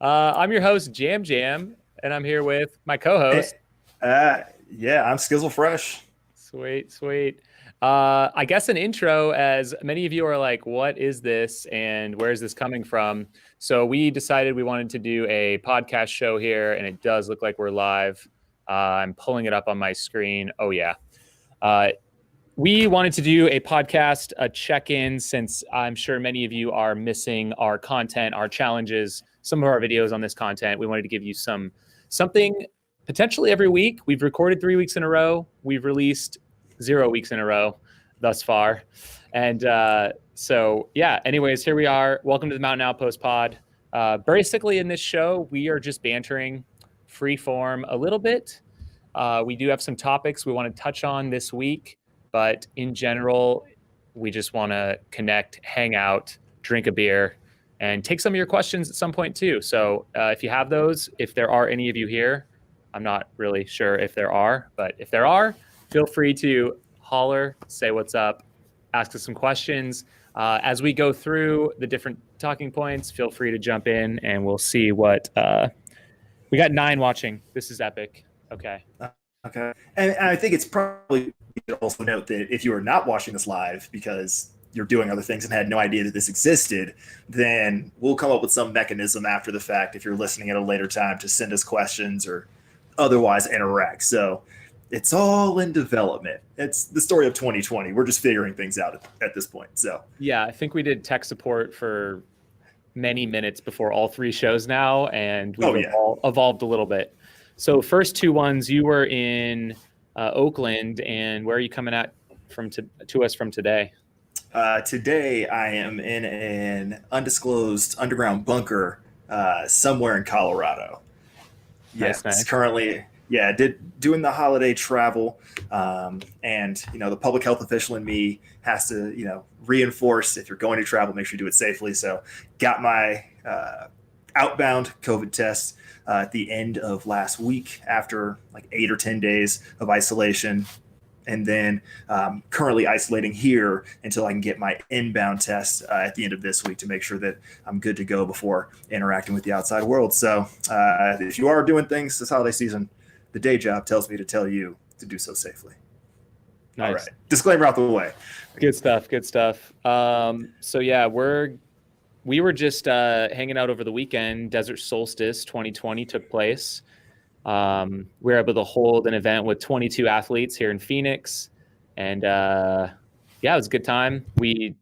I'm your host, Jam Jam, and I'm here with my Eh, co-host. yeah, I'm Skizzle Fresh. Sweet, sweet. I guess an intro, as many of you are like, what is this and where is this coming from? So we decided we wanted to do a podcast show here, and it does look like we're live. I'm pulling it up on my screen. Oh, yeah. Uh, we wanted to do a podcast, a check-in, since I'm sure many of you are missing our content, our challenges, some of our videos on this content. We wanted to give you something potentially every week. We've recorded 3 weeks in a row. We've released 0 weeks in a row thus far. And so, yeah, anyways, here we are. Welcome to the Mountain Outpost pod. Basically, in this show, we are just bantering free form a little bit. We do have some topics we want to touch on this week, but in general, we just want to connect, hang out, drink a beer, and take some of your questions at some point too. So if you have those, if there are any of you here, I'm not really sure if there are, but if there are, feel free to holler, say what's up, ask us some questions. As we go through the different talking points, feel free to jump in and we'll see what. We got 9 watching. This is epic. Okay. Okay, and I think it's probably you should also note that if you are not watching this live because you're doing other things and had no idea that this existed, then we'll come up with some mechanism after the fact if you're listening at a later time to send us questions or otherwise interact. So it's all in development. It's the story of 2020. We're just figuring things out at this point. So Yeah, I think we did tech support for many minutes before all 3 shows now, and we've oh yeah. evolved a little bit. So first 2 ones, you were in Oakland, and where are you coming at to us from today? Today I am in an undisclosed underground bunker somewhere in Colorado. Nice, Yes, nice. currently, yeah, doing the holiday travel, and the public health official in me has to reinforce if you're going to travel, make sure you do it safely. So, got my outbound COVID test at the end of last week after like 8 or 10 days of isolation. And then currently isolating here until I can get my inbound test at the end of this week to make sure that I'm good to go before interacting with the outside world. So if you are doing things this holiday season, the day job tells me to tell you to do so safely. All Nice. right, disclaimer out the way. Good stuff. Good stuff. So yeah, we were just hanging out over the weekend. Desert Solstice 2020 took place. We were able to hold an event with 22 athletes here in Phoenix, and yeah, it was a good time. We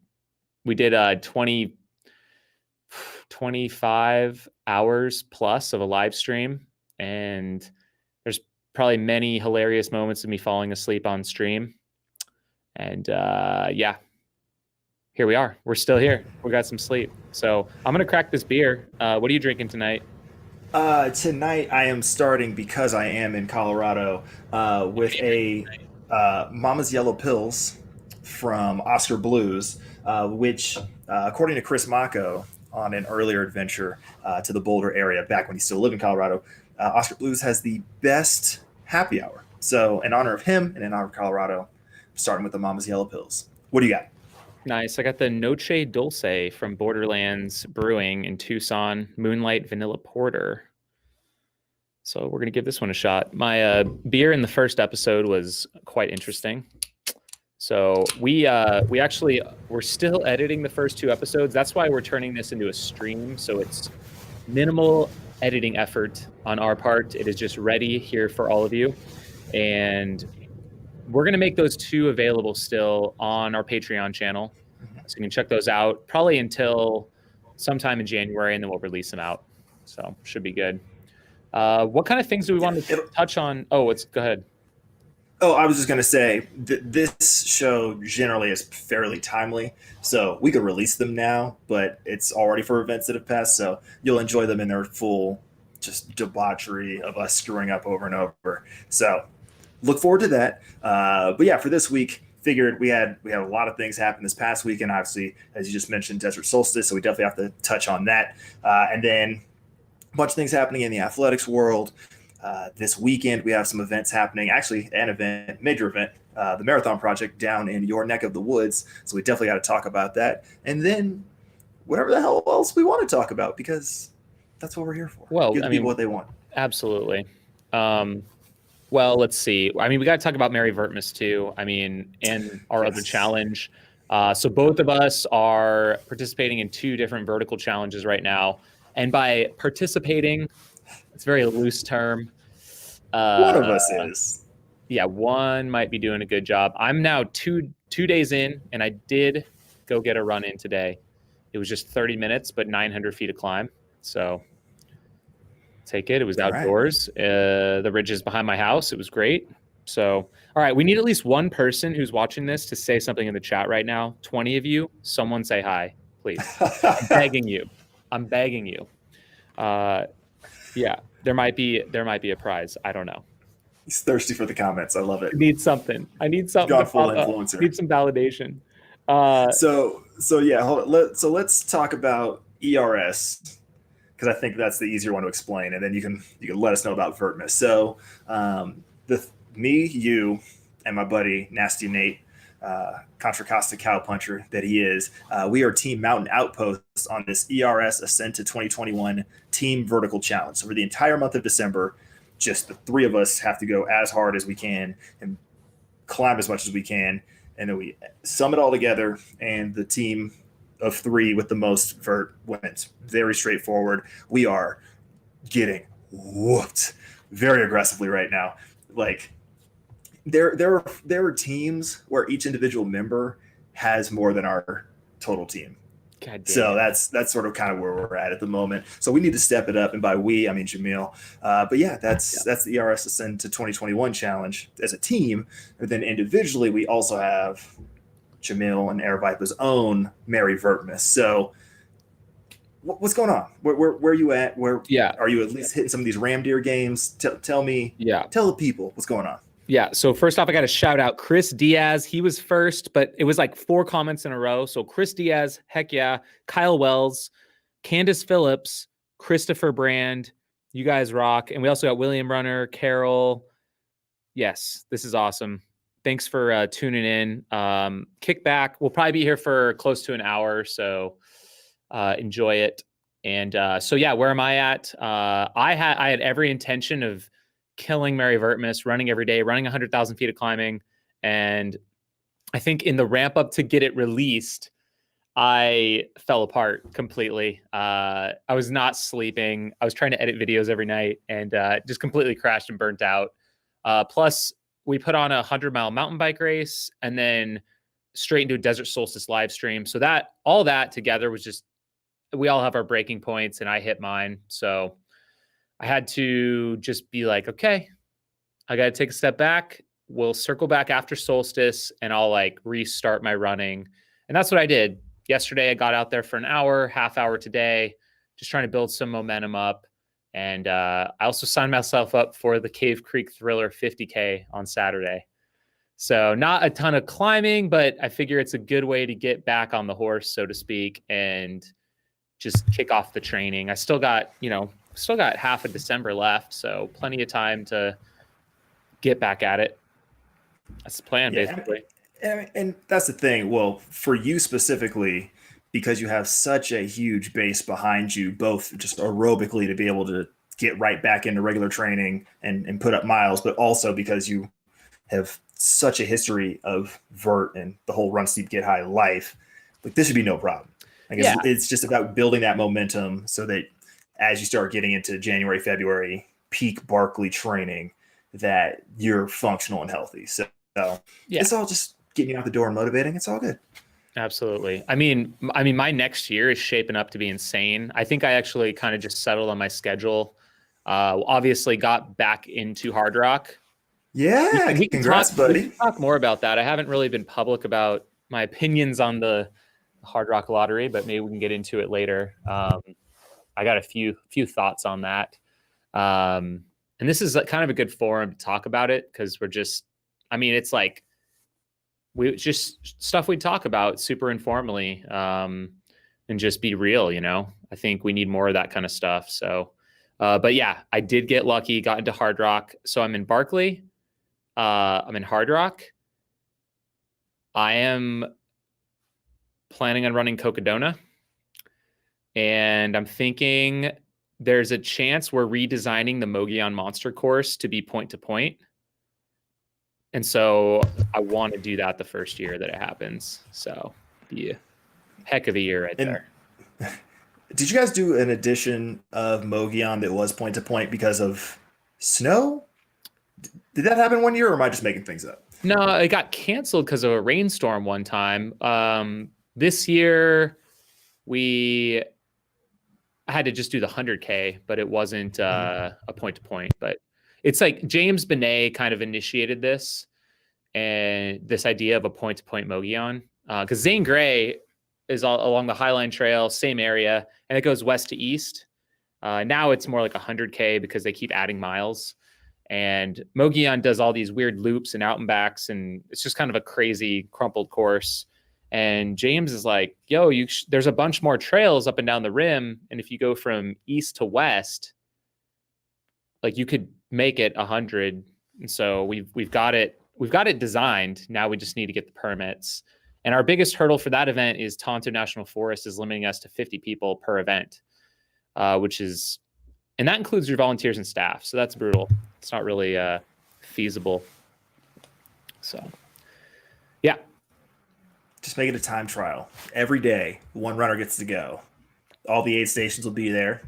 did 25 hours plus of a live stream, and there's probably many hilarious moments of me falling asleep on stream. And yeah, here we are. We're still here. We got some sleep. So I'm gonna crack this beer. What are you drinking tonight? Tonight I am starting because I am in Colorado What are with you drinking a tonight? Mama's Yellow Pills from Oscar Blues, which, according to Chris Mako on an earlier adventure to the Boulder area back when he still lived in Colorado, Oscar Blues has the best happy hour. So, in honor of him and in honor of Colorado, I'm starting with the Mama's Yellow Pills. What do you got? Nice. I got the Noche Dulce from Borderlands Brewing in Tucson, Moonlight Vanilla Porter. So we're gonna give this one a shot. My beer in the first episode was quite interesting. So we actually we're still editing the first 2 episodes. That's why we're turning this into a stream. So it's minimal editing effort on our part. It is just ready here for all of you, and we're gonna make those 2 available still on our Patreon channel, so you can check those out probably until sometime in January, and then we'll release them out. So should be good. What kind of things do we Yeah, want to touch on? Oh, let's go ahead. Oh, I was just going to say this show generally is fairly timely, so we could release them now, but it's already for events that have passed, so you'll enjoy them in their full just debauchery of us screwing up over and over. So look forward to that. But yeah, for this week, figured we had a lot of things happen this past week, and obviously, as you just mentioned, Desert Solstice, so we definitely have to touch on that. And then a bunch of things happening in the athletics world. This weekend, we have some events happening. Actually, an event, major event, the Marathon Project down in your neck of the woods. So we definitely got to talk about that. And then whatever the hell else we want to talk about, because that's what we're here for. Well, Give I the people mean, what they want. absolutely. Well, let's see. I mean, we got to talk about Mary Vertmas too. I mean, and our other Yes. challenge. So both of us are participating in two different vertical challenges right now. And by participating, it's a very loose term. One Uh, of us is. yeah, one might be doing a good job. I'm now two days in, and I did go get a run in today. It was just 30 minutes, but 900 feet of climb. So take it. It was All right. outdoors. The ridge is behind my house. It was great. So, all right, we need at least one person who's watching this to say something in the chat right now. 20 of you, someone say hi, please. I'm begging you. I'm begging you. Uh, yeah, there might be a prize. I don't know. He's thirsty for the comments. I love it. I need something. I need You've something to gone full pop up. I influencer. need some validation. Uh, So yeah, hold on. So let's talk about ERS because I think that's the easier one to explain, and then you can let us know about Vertmas. So the me, you, and my buddy Nasty Nate, Contra Costa Cowpuncher that he is, we are Team Mountain Outpost on this ERS Ascent to 2021 Team Vertical Challenge. So for the entire month of December, just the three of us have to go as hard as we can and climb as much as we can, and then we sum it all together, and the team of three with the most vert wins. Very straightforward. We are getting whooped very aggressively right now. Like there are teams where each individual member has more than our total team. God damn. So that's sort of kind of where we're at the moment. So we need to step it up, and by we I mean Jamil. But yeah, that's the ERS Ascend to 2021 challenge as a team. But then individually, we also have Jamil and Air Vipa's own Mary Vertmas. So what's going on? Where are you at? Where are you at least hitting some of these Ram Deer games? Tell me. Yeah. Tell the people what's going on. Yeah. So first off, I got to shout out Chris Diaz. He was first, but it was like 4 comments in a row. So Chris Diaz, heck yeah. Kyle Wells, Candace Phillips, Christopher Brand. You guys rock. And we also got William Runner, Carol. Yes, this is awesome. Thanks for tuning in. Kick back. We'll probably be here for close to an hour. So enjoy it. And so, yeah, where am I at? I had every intention of killing Mary Vertmas, running every day, running 100,000 feet of climbing. And I think in the ramp up to get it released, I fell apart completely. I was not sleeping. I was trying to edit videos every night and just completely crashed and burnt out. Plus, we put on a 100-mile mountain bike race and then straight into a Desert Solstice live stream. So that all that together was just, we all have our breaking points and I hit mine. So I had to just be like, okay, I got to take a step back. We'll circle back after solstice and I'll like restart my running. And that's what I did. Yesterday, I got out there for an hour, half hour today, just trying to build some momentum up. And I also signed myself up for the Cave Creek Thriller 50K on Saturday. So not a ton of climbing, but I figure it's a good way to get back on the horse, so to speak, and just kick off the training. I still got half of December left, so plenty of time to get back at it. That's the plan, basically. And that's the thing. Well, for you specifically, because you have such a huge base behind you, both just aerobically to be able to get right back into regular training and put up miles, but also because you have such a history of vert and the whole run steep get high life, like this should be no problem. I guess it's just about building that momentum so that as you start getting into January, February, peak Barkley training, that you're functional and healthy. So it's all just getting you out the door and motivating. It's all good. Absolutely. I mean, my next year is shaping up to be insane. I think I actually kind of just settled on my schedule. Obviously got back into Hardrock. Yeah, congrats, buddy. We can talk more about that. I haven't really been public about my opinions on the Hardrock lottery, but maybe we can get into it later. I got a few thoughts on that. And this is kind of a good forum to talk about it because it's like we just stuff we talk about super informally and just be real, I think we need more of that kind of stuff. So, but yeah, I did get lucky, got into Hardrock. So I'm in Barkley. I'm in Hardrock. I am planning on running Cocodona. And I'm thinking there's a chance we're redesigning the Mogollon Monster course to be point to point. And so I want to do that the first year that it happens. So be a heck of a year right And there. did you guys do an edition of Mogollon that was point to point because of snow? Did that happen one year, or am I just making things up? No, it got canceled because of a rainstorm one time. This year we had to just do the 100K, but it wasn't a point to point. But it's like James Benet kind of initiated this and this idea of a point to point Mogollon. Because Zane Grey is all along the Highline Trail, same area, and it goes west to east. Now it's more like 100K because they keep adding miles. And Mogollon does all these weird loops and out and backs, and it's just kind of a crazy crumpled course. And James is like, yo, there's a bunch more trails up and down the rim. And if you go from east to west, like you could make it 100. And so we've got it designed. Now we just need to get the permits. And our biggest hurdle for that event is Tonto National Forest is limiting us to 50 people per event, which is, and that includes your volunteers and staff. So that's brutal. It's not really feasible. So, yeah. Just make it a time trial. Every day, one runner gets to go. All the aid stations will be there.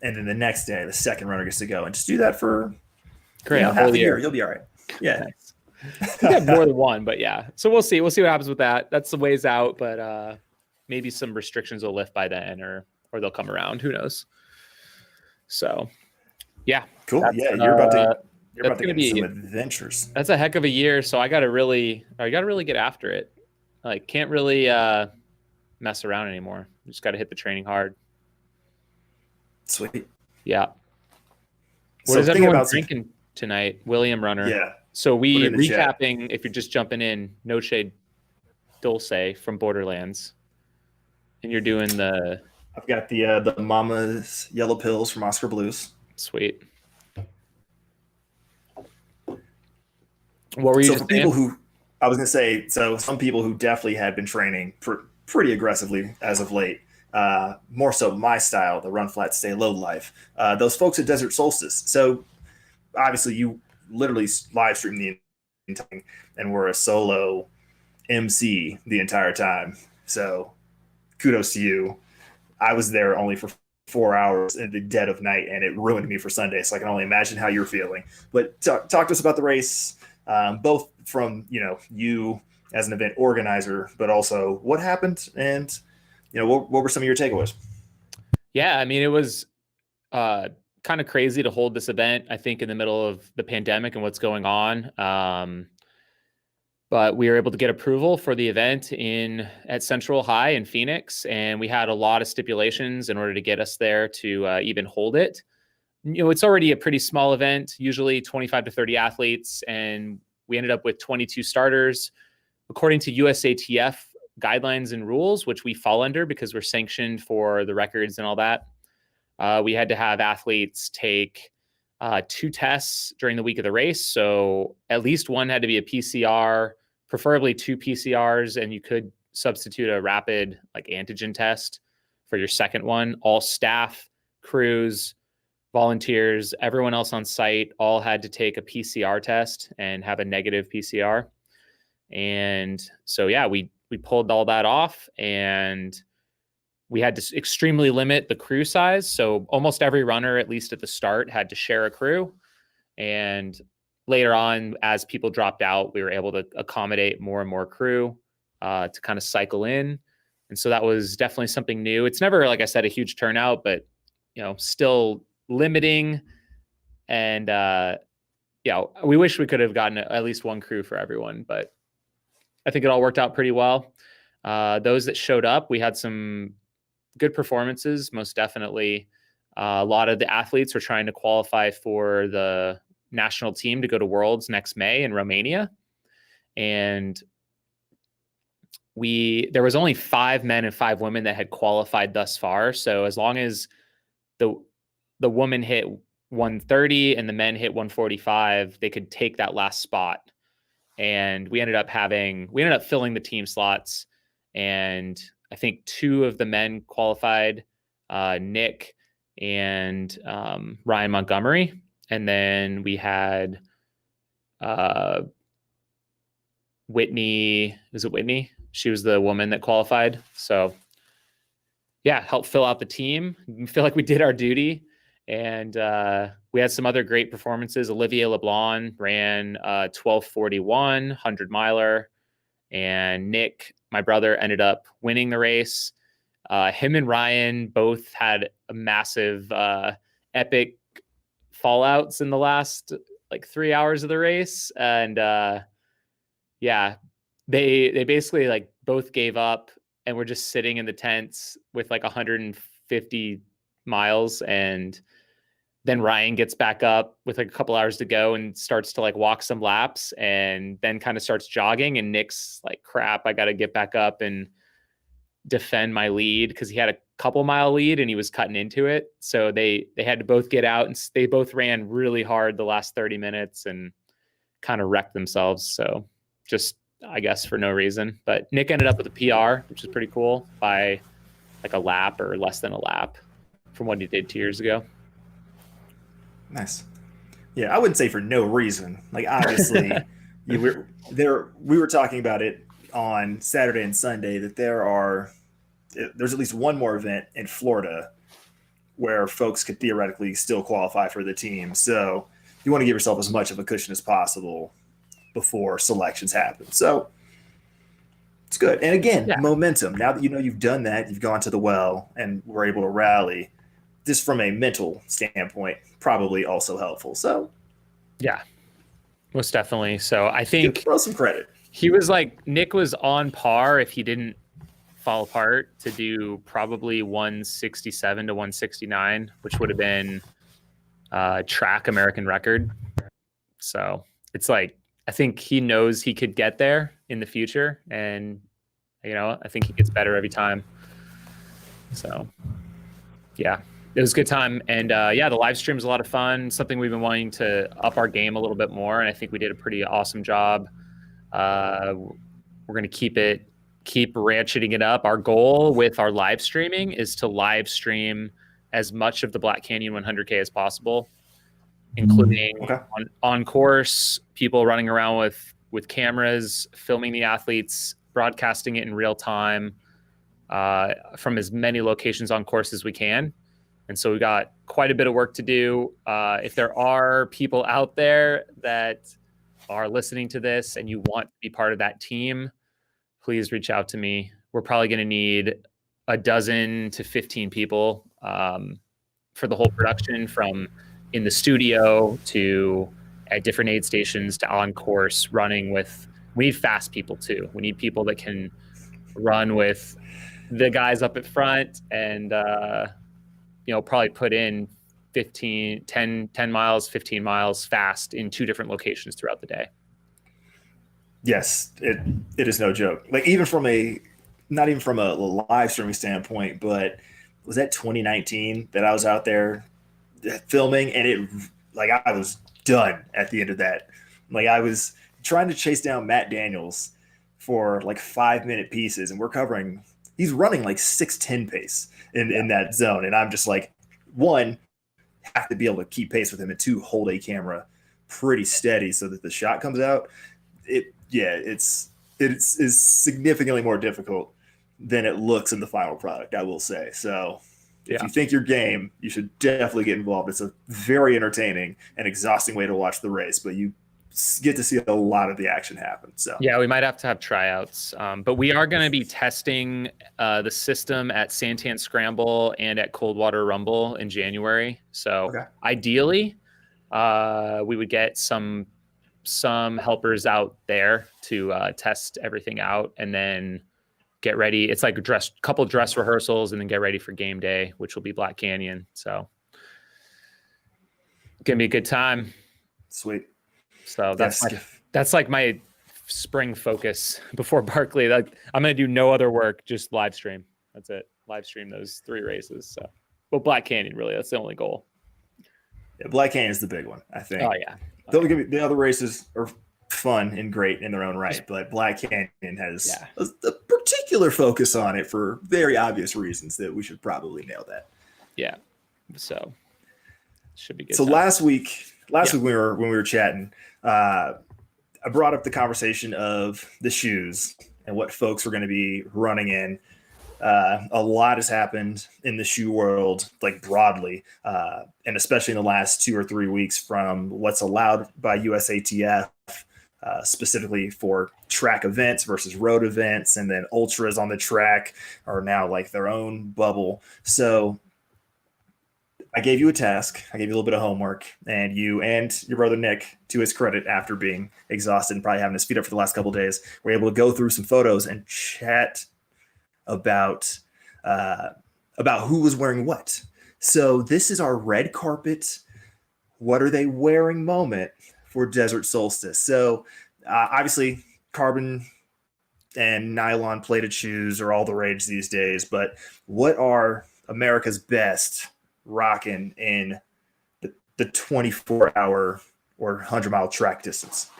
And then the next day, the second runner gets to go. And just do that for half a year. You'll be all right. Yeah. Nice. We have more than one, but yeah. So we'll see. We'll see what happens with that. That's the ways out, but maybe some restrictions will lift by then, or they'll come around. Who knows? So, yeah. Cool. Yeah, you're about to get some adventures. That's a heck of a year. So I got to really get after it. Like, can't really mess around anymore. Just got to hit the training hard. Sweet. Yeah. What is everyone drinking tonight? William Runner. Yeah. So we recapping, chat. If you're just jumping in, No Shade Dulce from Borderlands. And you're doing the... I've got the Mama's Yellow Pills from Oscar Blues. Sweet. What were you for people who... I was going to say, so some people who definitely had been training pretty aggressively as of late, more so my style, the run flat, stay low life, those folks at Desert Solstice. So obviously you literally live streamed the entire thing and were a solo MC the entire time. So kudos to you. I was there only for 4 hours in the dead of night, and it ruined me for Sunday. So I can only imagine how you're feeling. But talk to us about the race, both from you as an event organizer, but also what happened, and what were some of your takeaways? Yeah, I mean, it was kind of crazy to hold this event, I think, in the middle of the pandemic and what's going on. But we were able to get approval for the event at Central High in Phoenix, and we had a lot of stipulations in order to get us there to even hold it. It's already a pretty small event, usually 25 to 30 athletes, and we ended up with 22 starters. According to USATF guidelines and rules, which we fall under because we're sanctioned for the records and all that, we had to have athletes take 2 tests during the week of the race. So at least one had to be a PCR, preferably 2 PCRs, and you could substitute a rapid antigen test for your second one. All staff, crews, volunteers, everyone else on site all had to take a PCR test and have a negative PCR. And so, yeah, we pulled all that off, and we had to extremely limit the crew size. So almost every runner, at least at the start, had to share a crew. And later on, as people dropped out, we were able to accommodate more and more crew to kind of cycle in. And so that was definitely something new. It's never, like I said, a huge turnout, but, still limiting. And, we wish we could have gotten at least one crew for everyone, but I think it all worked out pretty well. Those that showed up, we had some good performances, most definitely. A lot of the athletes were trying to qualify for the national team to go to Worlds next May in Romania. And there was only 5 men and 5 women that had qualified thus far. So as long as the woman hit 130 and the men hit 145, they could take that last spot. And we ended up filling the team slots, and I think 2 of the men qualified. Nick and Ryan Montgomery. And then we had Whitney. Is it Whitney? She was the woman that qualified. So yeah, help fill out the team. We feel like we did our duty. And we had some other great performances. Olivier LeBlanc ran 12:41, 100 miler. And Nick, my brother, ended up winning the race. Him and Ryan both had a massive epic fallouts in the last like 3 hours of the race. And yeah, they basically like both gave up and were just sitting in the tents with like 150 miles. And then Ryan gets back up with like a couple hours to go and starts to like walk some laps and then kind of starts jogging. And Nick's like, crap, I got to get back up and defend my lead, because he had a couple mile lead and he was cutting into it. So they had to both get out, and they both ran really hard the last 30 minutes and kind of wrecked themselves. So just, I guess, for no reason. But Nick ended up with a PR, which is pretty cool, by like a lap or less than a lap from what he did 2 years ago. Nice. Yeah, I wouldn't say for no reason. Like, obviously, we were talking about it on Saturday and Sunday that there's at least one more event in Florida where folks could theoretically still qualify for the team. So you want to give yourself as much of a cushion as possible before selections happen. So it's good. And again, momentum. Now that you know you've done that, you've gone to the well and were able to rally, just from a mental standpoint, probably also helpful. So yeah, most definitely. So I think throw some credit. He was like, Nick was on par if he didn't fall apart to do probably 167 to 169, which would have been track American record. So it's like, I think he knows he could get there in the future. And, you know, I think he gets better every time. So yeah, it was a good time. And yeah, the live stream was a lot of fun. Something we've been wanting to up our game a little bit more. And I think we did a pretty awesome job. We're going to keep ratcheting it up. Our goal with our live streaming is to live stream as much of the Black Canyon 100K as possible, including on course, people running around with cameras, filming the athletes, broadcasting it in real time from as many locations on course as we can. And so we got quite a bit of work to do. If there are people out there that are listening to this and you want to be part of that team, please reach out to me. We're probably going to need 12 to 15 people for the whole production, from in the studio to at different aid stations to on course running with. We need fast people too. We need people that can run with the guys up at front and, probably put in 10 miles, 15 miles fast in 2 different locations throughout the day. Yes, it is no joke. Like, not even from a live streaming standpoint, but was that 2019 that I was out there filming, and I was done at the end of that. Like, I was trying to chase down Matt Daniels for like 5-minute pieces, and he's running like 6:10 pace in that zone. And I'm just like, one, have to be able to keep pace with him, and two, hold a camera pretty steady so that the shot comes out. It's significantly more difficult than it looks in the final product, I will say. So if you think you're game, you should definitely get involved. It's a very entertaining and exhausting way to watch the race, but you get to see a lot of the action happen. So yeah, we might have to have tryouts, but we are going to be testing the system at Santan Scramble and at Coldwater Rumble in January. So ideally, we would get some helpers out there to test everything out and then get ready. It's like couple dress rehearsals and then get ready for game day, which will be Black Canyon. So gonna be a good time. Sweet. So that's like my spring focus before Barkley. Like, I'm gonna do no other work, just live stream. That's it. Live stream those 3 races. So, well, Black Canyon, really, that's the only goal. Yeah, Black Canyon is the big one, I think. Oh yeah. The other races are fun and great in their own right, but Black Canyon has a particular focus on it for very obvious reasons that we should probably nail that. Yeah. So should be good. So time. last week when we were chatting, I brought up the conversation of the shoes and what folks were going to be running in. A lot has happened in the shoe world, like broadly, and especially in the last 2 or 3 weeks, from what's allowed by USATF, specifically for track events versus road events, and then ultras on the track are now like their own bubble. So I gave you a task. I gave you a little bit of homework, and you and your brother Nick, to his credit, after being exhausted and probably having his feet up for the last couple of days, were able to go through some photos and chat about who was wearing what. So this is our red carpet. What are they wearing moment for Desert Solstice? So obviously, carbon and nylon plated shoes are all the rage these days. But what are America's best rocking in the 24-hour or 100-mile track distance?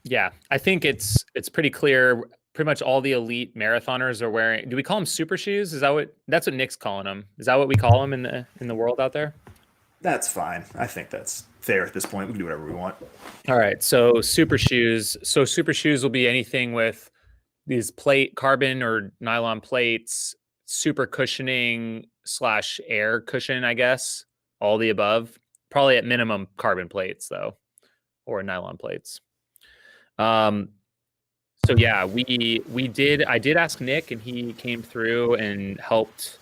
Yeah, I think it's pretty clear. Pretty much all the elite marathoners are wearing. Do we call them super shoes? That's what Nick's calling them? Is that what we call them in the world out there? That's fine. I think that's fair at this point. We can do whatever we want. All right. So super shoes. So super shoes will be anything with these carbon or nylon plates, super cushioning / air cushion, I guess. All the above. Probably at minimum carbon plates though, or nylon plates. So yeah, I did ask Nick, and he came through and helped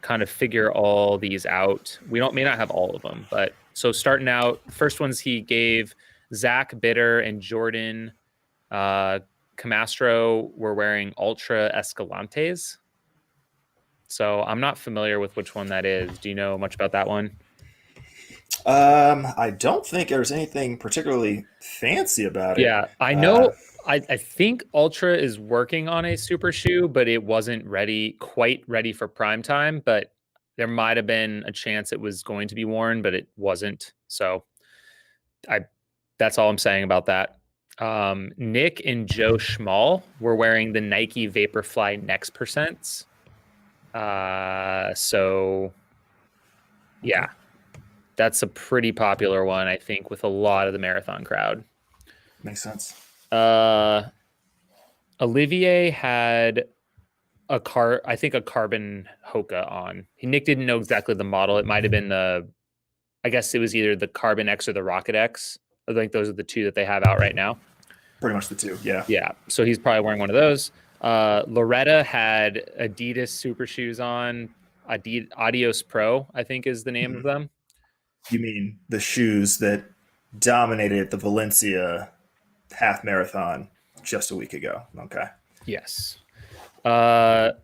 kind of figure all these out. We may not have all of them, but so starting out, first ones he gave, Zach Bitter and Jordan Camastro were wearing Ultra Escalantes. So I'm not familiar with which one that is. Do you know much about that one? I don't think there's anything particularly fancy about it. Yeah, I know. I think Ultra is working on a super shoe, but it wasn't quite ready for prime time. But there might have been a chance it was going to be worn, but it wasn't. So that's all I'm saying about that. Nick and Joe Schmall were wearing the Nike Vaporfly Next Percents. So yeah, that's a pretty popular one, I think, with a lot of the marathon crowd. Makes sense. Olivier had a carbon Hoka on. Nick didn't know exactly the model. It might have been I guess it was either the Carbon X or the Rocket X. I think those are the two that they have out right now. Pretty much the two, yeah. Yeah, so he's probably wearing one of those. Loretta had Adidas super shoes on. Adios Pro, I think, is the name of them. You mean the shoes that dominated the Valencia half marathon just a week ago? Okay. Yes. Bob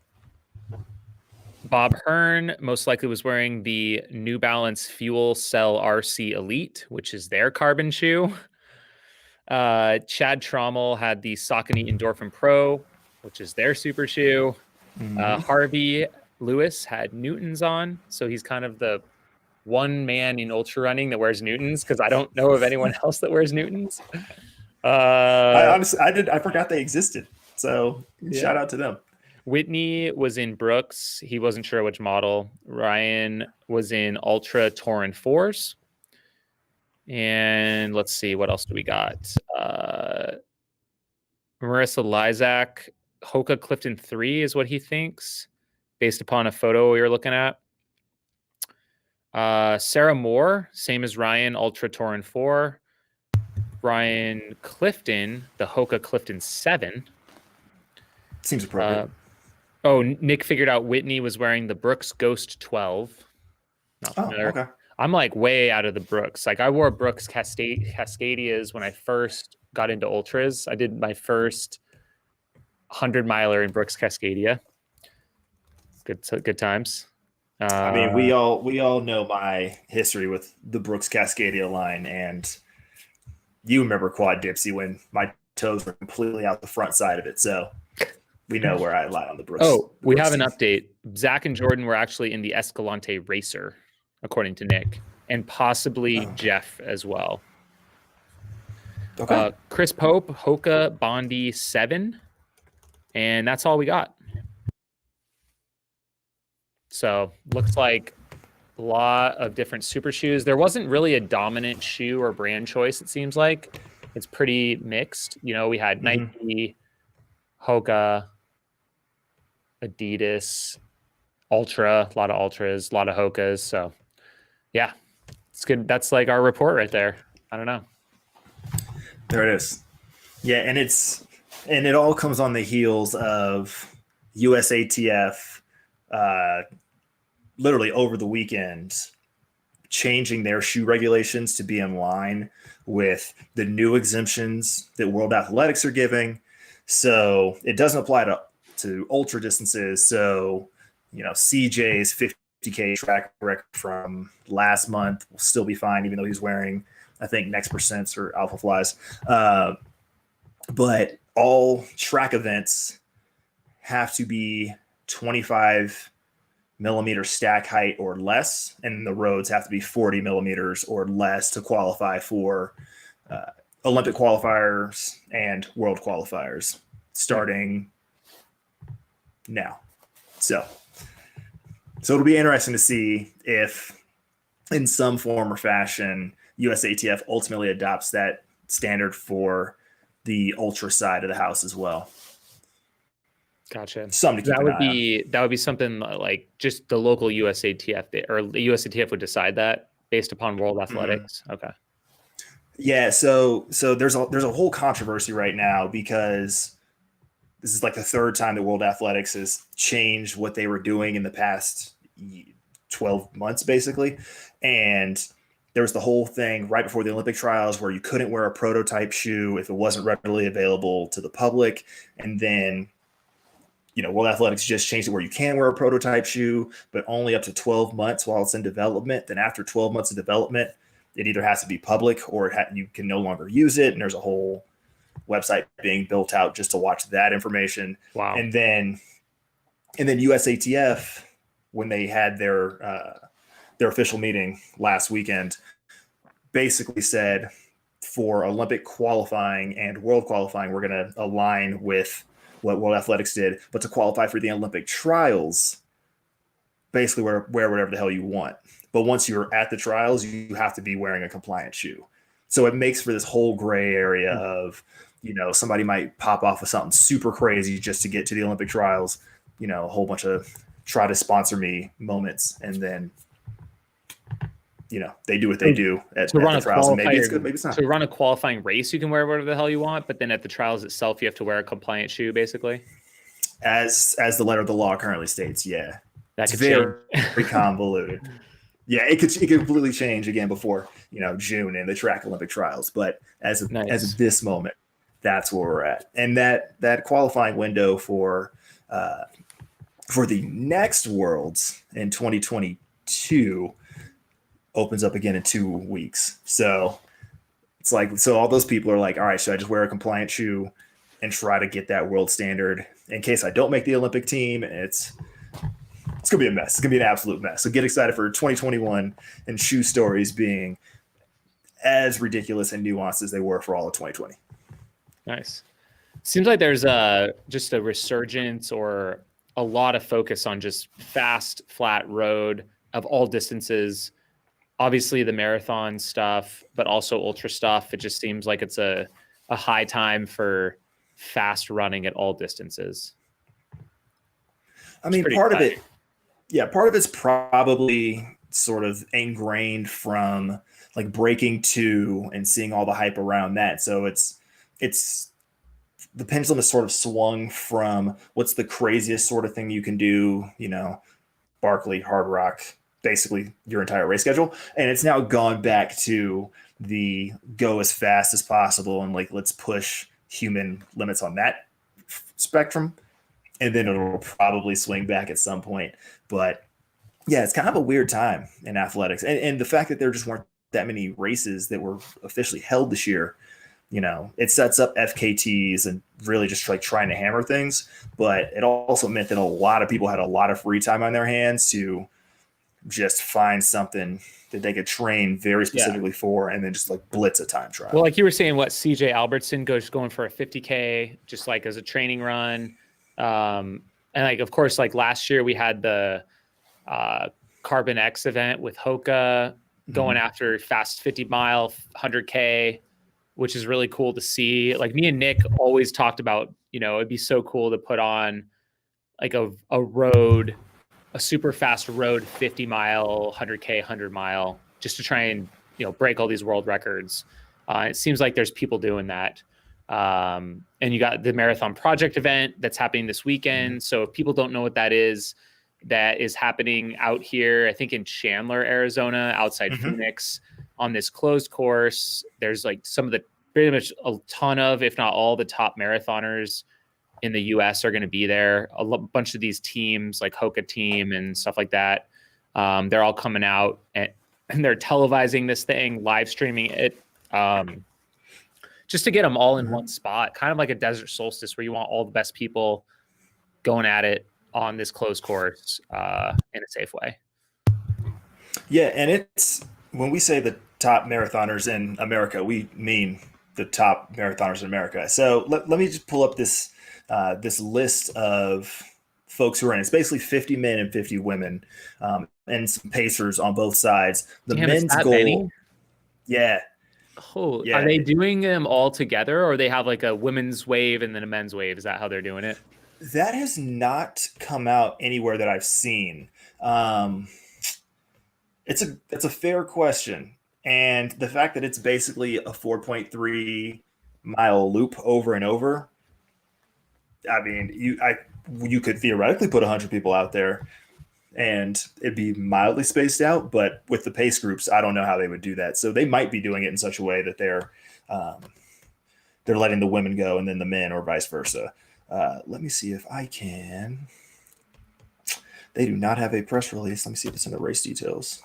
Hearn most likely was wearing the New Balance Fuel Cell RC Elite, which is their carbon shoe. Chad Trommel had the Saucony Endorphin Pro, which is their super shoe. Harvey Lewis had Newtons on, so he's kind of the one man in ultra running that wears Newtons, because I don't know of anyone else that wears Newtons. I forgot they existed, so shout out to them. Whitney was in Brooks. He wasn't sure which model. Ryan was in Ultra Torin 4s. And let's see, what else do we got? Marissa Lysak, Hoka Clifton 3 is what he thinks, based upon a photo we were looking at. Sarah Moore, same as Ryan, Ultra Torin 4. Ryan Clifton, the Hoka Clifton 7. Seems appropriate. Nick figured out Whitney was wearing the Brooks Ghost 12. Not familiar. Okay. I'm like way out of the Brooks. Like I wore Brooks Cascadias when I first got into ultras. I did my first 100-miler in Brooks Cascadia. Good times. I mean, we all know my history with the Brooks Cascadia line, and you remember Quad Dipsy when my toes were completely out the front side of it. So we know where I lie on the Brooks. We have an update. Zach and Jordan were actually in the Escalante Racer, according to Nick, and possibly Jeff as well. Okay. Chris Pope, Hoka Bondi 7, and that's all we got. So looks like a lot of different super shoes. There wasn't really a dominant shoe or brand choice, it seems like. It's pretty mixed. You know, we had Nike, Hoka, Adidas, Ultra, a lot of Ultras, a lot of Hokas. So, yeah, it's good. That's like our report right there. I don't know. There it is. Yeah, and it all comes on the heels of USATF literally over the weekend changing their shoe regulations to be in line with the new exemptions that World Athletics are giving. So it doesn't apply to ultra distances. So, you know, CJ's 50K track record from last month will still be fine, even though he's wearing, I think, Next Percents or Alpha Flies. But all track events have to be 25 millimeter stack height or less, and the roads have to be 40 millimeters or less to qualify for Olympic qualifiers and world qualifiers starting now. So it'll be interesting to see if in some form or fashion USATF ultimately adopts that standard for the ultra side of the house as well. Gotcha. Something to keep an eye on. That would be something like just the local USATF or the USATF would decide that based upon World Athletics. Mm-hmm. Okay. Yeah, so there's a whole controversy right now because this is like the third time that World Athletics has changed what they were doing in the past 12 months, basically. And there was the whole thing right before the Olympic trials where you couldn't wear a prototype shoe if it wasn't readily available to the public. And then, you know, World Athletics just changed it where you can wear a prototype shoe, but only up to 12 months while it's in development. Then after 12 months of development, it either has to be public or you can no longer use it. And there's a whole website being built out just to watch that information. Wow. And then USATF, when they had their official meeting last weekend, basically said for Olympic qualifying and world qualifying, we're going to align with what World Athletics did, but to qualify for the Olympic trials, basically wear whatever the hell you want. But once you're at the trials, you have to be wearing a compliant shoe. So it makes for this whole gray area of, you know, somebody might pop off with something super crazy just to get to the Olympic trials, you know, a whole bunch of try to sponsor me moments. And then, you know, they do what they do at the trials. And maybe it's good, maybe it's not. So to run a qualifying race, you can wear whatever the hell you want, but then at the trials itself, you have to wear a compliant shoe, basically. As the letter of the law currently states, yeah. That's very convoluted. Yeah, it could completely change again before, you know, June in the track Olympic trials. But as of this moment, that's where we're at. And that qualifying window for the next Worlds in 2022 opens up again in 2 weeks. So it's like, so all those people are like, all right, should I just wear a compliant shoe and try to get that world standard in case I don't make the Olympic team? And it's going to be a mess. It's going to be an absolute mess. So get excited for 2021 and shoe stories being as ridiculous and nuanced as they were for all of 2020. Nice. Seems like there's just a resurgence or a lot of focus on just fast, flat road of all distances. Obviously the marathon stuff, but also ultra stuff. It just seems like it's a high time for fast running at all distances. I mean, part of it's probably sort of ingrained from like breaking 2 and seeing all the hype around that. So it's the pendulum has sort of swung from what's the craziest sort of thing you can do, you know, Barkley, Hardrock, basically your entire race schedule. And it's now gone back to the go as fast as possible and like, let's push human limits on that spectrum. And then it'll probably swing back at some point. But yeah, it's kind of a weird time in athletics. And the fact that there just weren't that many races that were officially held this year, you know, it sets up FKTs and really just like trying to hammer things. But it also meant that a lot of people had a lot of free time on their hands to just find something that they could train very specifically for and then just like blitz a time trial. Well, like you were saying, what CJ Albertson going for a 50K just like as a training run. And like, of course, like last year we had the Carbon X event with Hoka going after fast 50 mile, 100K, which is really cool to see. Like me and Nick always talked about, it'd be so cool to put on like a super fast road, 50 mile, 100K, 100 mile, just to try and, break all these world records. It seems like there's people doing that. And you got the Marathon Project event that's happening this weekend. So if people don't know what that is happening out here, I think in Chandler, Arizona, outside Phoenix, on this closed course. There's like pretty much a ton of, if not all the top marathoners in the US are going to be there. Bunch of these teams like Hoka team and stuff like that. They're all coming out and they're televising this thing, live streaming it, just to get them all in one spot, kind of like a desert solstice where you want all the best people going at it on this closed course in a safe way. Yeah, and it's when we say the top marathoners in America, we mean the top marathoners in America. So let me just pull up this list of folks who are in. It's basically 50 men and 50 women, and some pacers on both sides. The men's goal, many? Yeah. Oh, yeah. Are they doing them all together, or they have like a women's wave and then a men's wave? Is that how they're doing it? That has not come out anywhere that I've seen. It's a fair question, and the fact that it's basically a 4.3 mile loop over and over. I mean, you could theoretically put 100 people out there and it'd be mildly spaced out, but with the pace groups, I don't know how they would do that. So they might be doing it in such a way that they're letting the women go and then the men, or vice versa. Let me see if I can. They do not have a press release. Let me see if it's in the race details.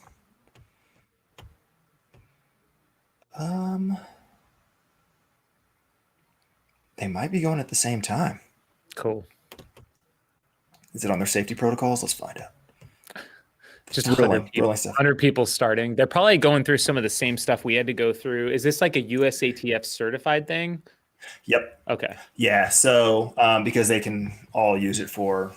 They might be going at the same time. Cool. Is it on their safety protocols? Let's find out. Just 100 people starting. They're probably going through some of the same stuff we had to go through. Is this like a USATF certified thing? Yep. Okay. Yeah. So because they can all use it for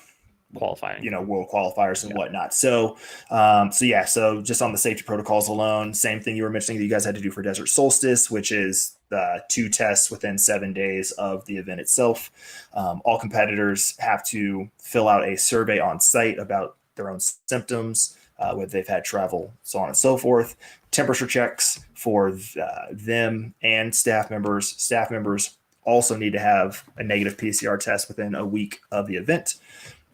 qualifying, world qualifiers and whatnot. So just on the safety protocols alone, same thing you were mentioning that you guys had to do for Desert Solstice, which is 2 tests within 7 days of the event itself. All competitors have to fill out a survey on site about their own symptoms, whether they've had travel, so on and so forth. Temperature checks for them and staff members. Staff members also need to have a negative PCR test within a week of the event.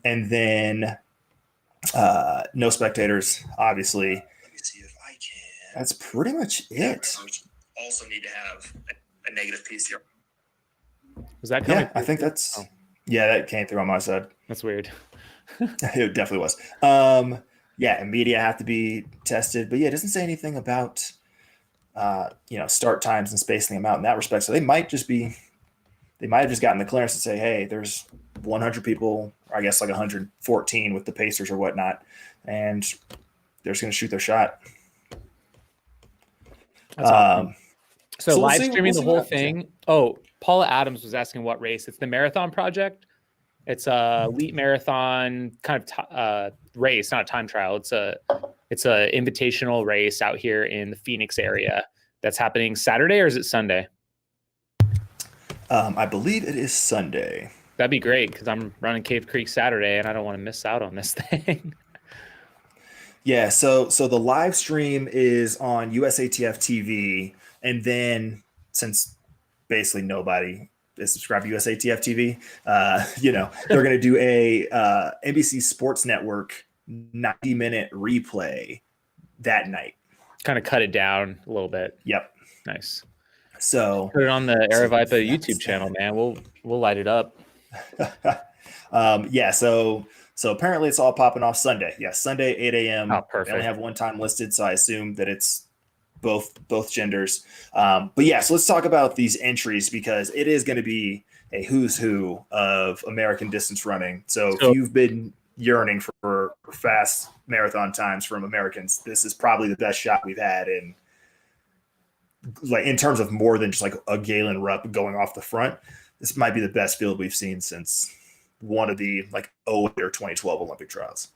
And then no spectators, obviously. Let me see if I can. That's pretty much it. Also need to have a negative PCR. Was that coming? Yeah, I think that's. Oh. Yeah, that came through on my side. That's weird. It definitely was. And media have to be tested, but it doesn't say anything about start times and spacing them out in that respect. So they might have just gotten the clearance to say, hey, there's 100 people, or I guess like 114 with the pacers or whatnot, and they're just going to shoot their shot. That's awesome. So live streaming the whole thing. Oh, Paula Adams was asking what race. It's the Marathon Project. It's a elite marathon kind of race, not a time trial. It's a invitational race out here in the Phoenix area that's happening Saturday, or is it Sunday? I believe it is Sunday. That'd be great because I'm running Cave Creek Saturday and I don't want to miss out on this thing. Yeah, so the live stream is on USATF TV, and then since basically nobody is subscribed to USATF TV, they're going to do a NBC Sports Network 90-minute replay that night. Kind of cut it down a little bit. Yep. Nice. So put it on the Aravipa YouTube channel, man. We'll light it up. So apparently it's all popping off Sunday. Yeah, Sunday 8 a.m. Oh, perfect. They only have one time listed, so I assume that it's both genders. So let's talk about these entries because it is going to be a who's who of American distance running. So if you've been yearning for fast marathon times from Americans, this is probably the best shot we've had in terms of more than just like a Galen Rupp going off the front. This might be the best field we've seen since one of the 08 or 2012 Olympic trials.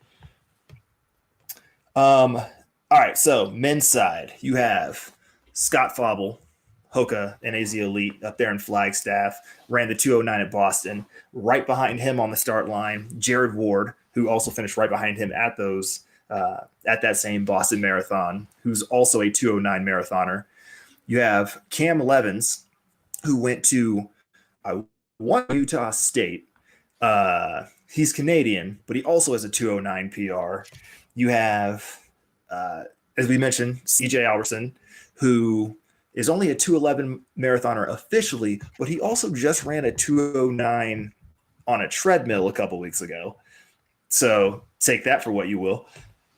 All right, so men's side, you have Scott Fauble, Hoka and AZ Elite up there in Flagstaff, ran the 209 at Boston. Right behind him on the start line, Jared Ward, who also finished right behind him at that same Boston Marathon, who's also a 209 marathoner. You have Cam Levins, who went to one Utah State. He's Canadian, but he also has a 209 PR. You have, as we mentioned, CJ Alberson, who is only a 211 marathoner officially, but he also just ran a 209 on a treadmill a couple weeks ago. So take that for what you will.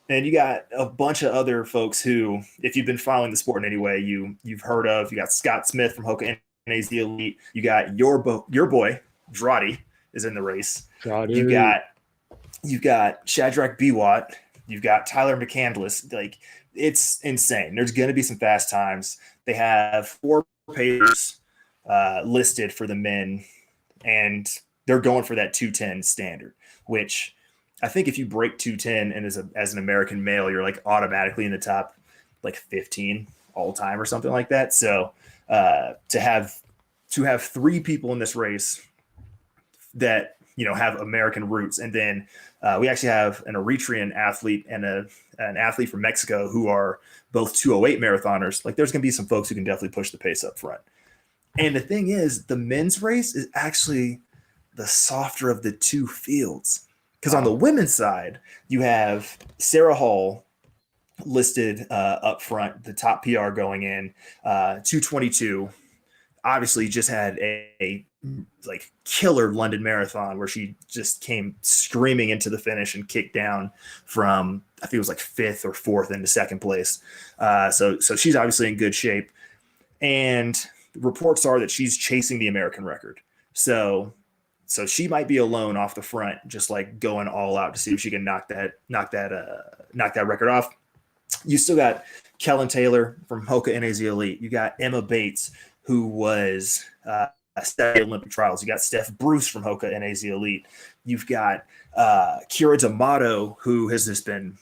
And you got a bunch of other folks who, if you've been following the sport in any way, you've heard of. You got Scott Smith from Hoka and AZ Elite. You got your boy Droddy is in the race. You've got Shadrach Biwat. You've got Tyler McCandless. Like, it's insane. There's going to be some fast times. They have 4 pacers listed for the men, and they're going for that 210 standard, which I think if you break 210 and as an American male, you're like automatically in the top like 15 all time or something like that. So to have 3 people in this race that have American roots, and then we actually have an Eritrean athlete and an athlete from Mexico who are both 208 marathoners. Like, there's going to be some folks who can definitely push the pace up front. And the thing is, the men's race is actually the softer of the 2 fields, because on the women's side, you have Sarah Hall listed up front, the top PR going in, 222. Obviously just had a like killer London marathon where she just came screaming into the finish and kicked down from, I think it was like 5th or 4th into 2nd place. So she's obviously in good shape. And reports are that she's chasing the American record. So she might be alone off the front, just like going all out to see if she can knock that record off. You still got Kellen Taylor from Hoka and AZ Elite. You got Emma Bates, who was at Olympic trials. You got Steph Bruce from Hoka and AZ Elite. You've got Kira D'Amato, who has just been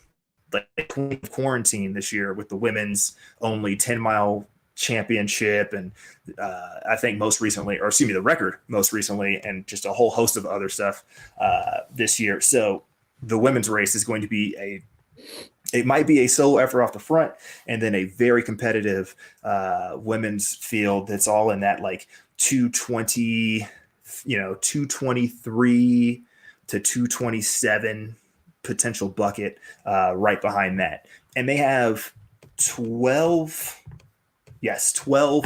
like queen of quarantine this year with the women's only 10-mile championship, and I think the record most recently, and just a whole host of other stuff this year. So the women's race is going to be it might be a solo effort off the front, and then a very competitive women's field that's all in that like 220, 223 to 227 potential bucket right behind that. And they have 12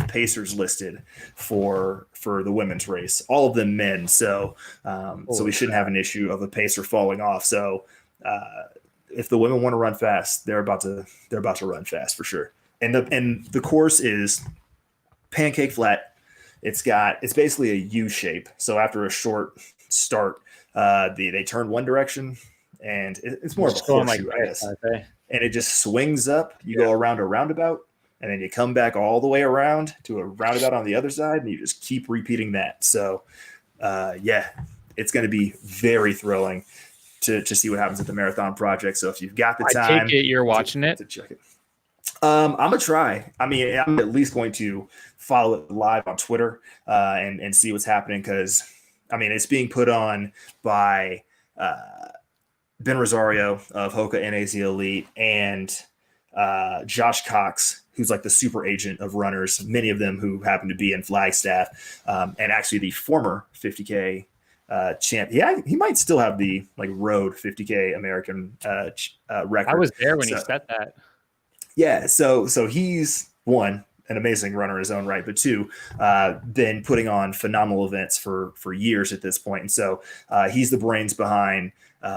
pacers listed for the women's race, all of them men. So we shouldn't have an issue of a pacer falling off. So if the women want to run fast, they're about to run fast for sure. And the course is pancake flat. It's basically a U shape. So after a short start, they turn one direction, and it's more of a horseshoe, I guess. Okay. And it just swings up. You go around a roundabout, and then you come back all the way around to a roundabout on the other side, and you just keep repeating that. So, it's going to be very thrilling to see what happens at the Marathon Project. So if you've got the time, I take it you're watching it. To check it. I'm gonna try. I mean, I'm at least going to follow it live on Twitter and see what's happening, because I mean, it's being put on by Ben Rosario of Hoka and AZ Elite, and Josh Cox, who's like the super agent of runners, many of them who happen to be in Flagstaff, and actually the former 50K champ. Yeah, he might still have the like road 50K American record. I was there when he set that. Yeah, so he's an amazing runner in his own right, but 2, been putting on phenomenal events for years at this point. And so he's the brains behind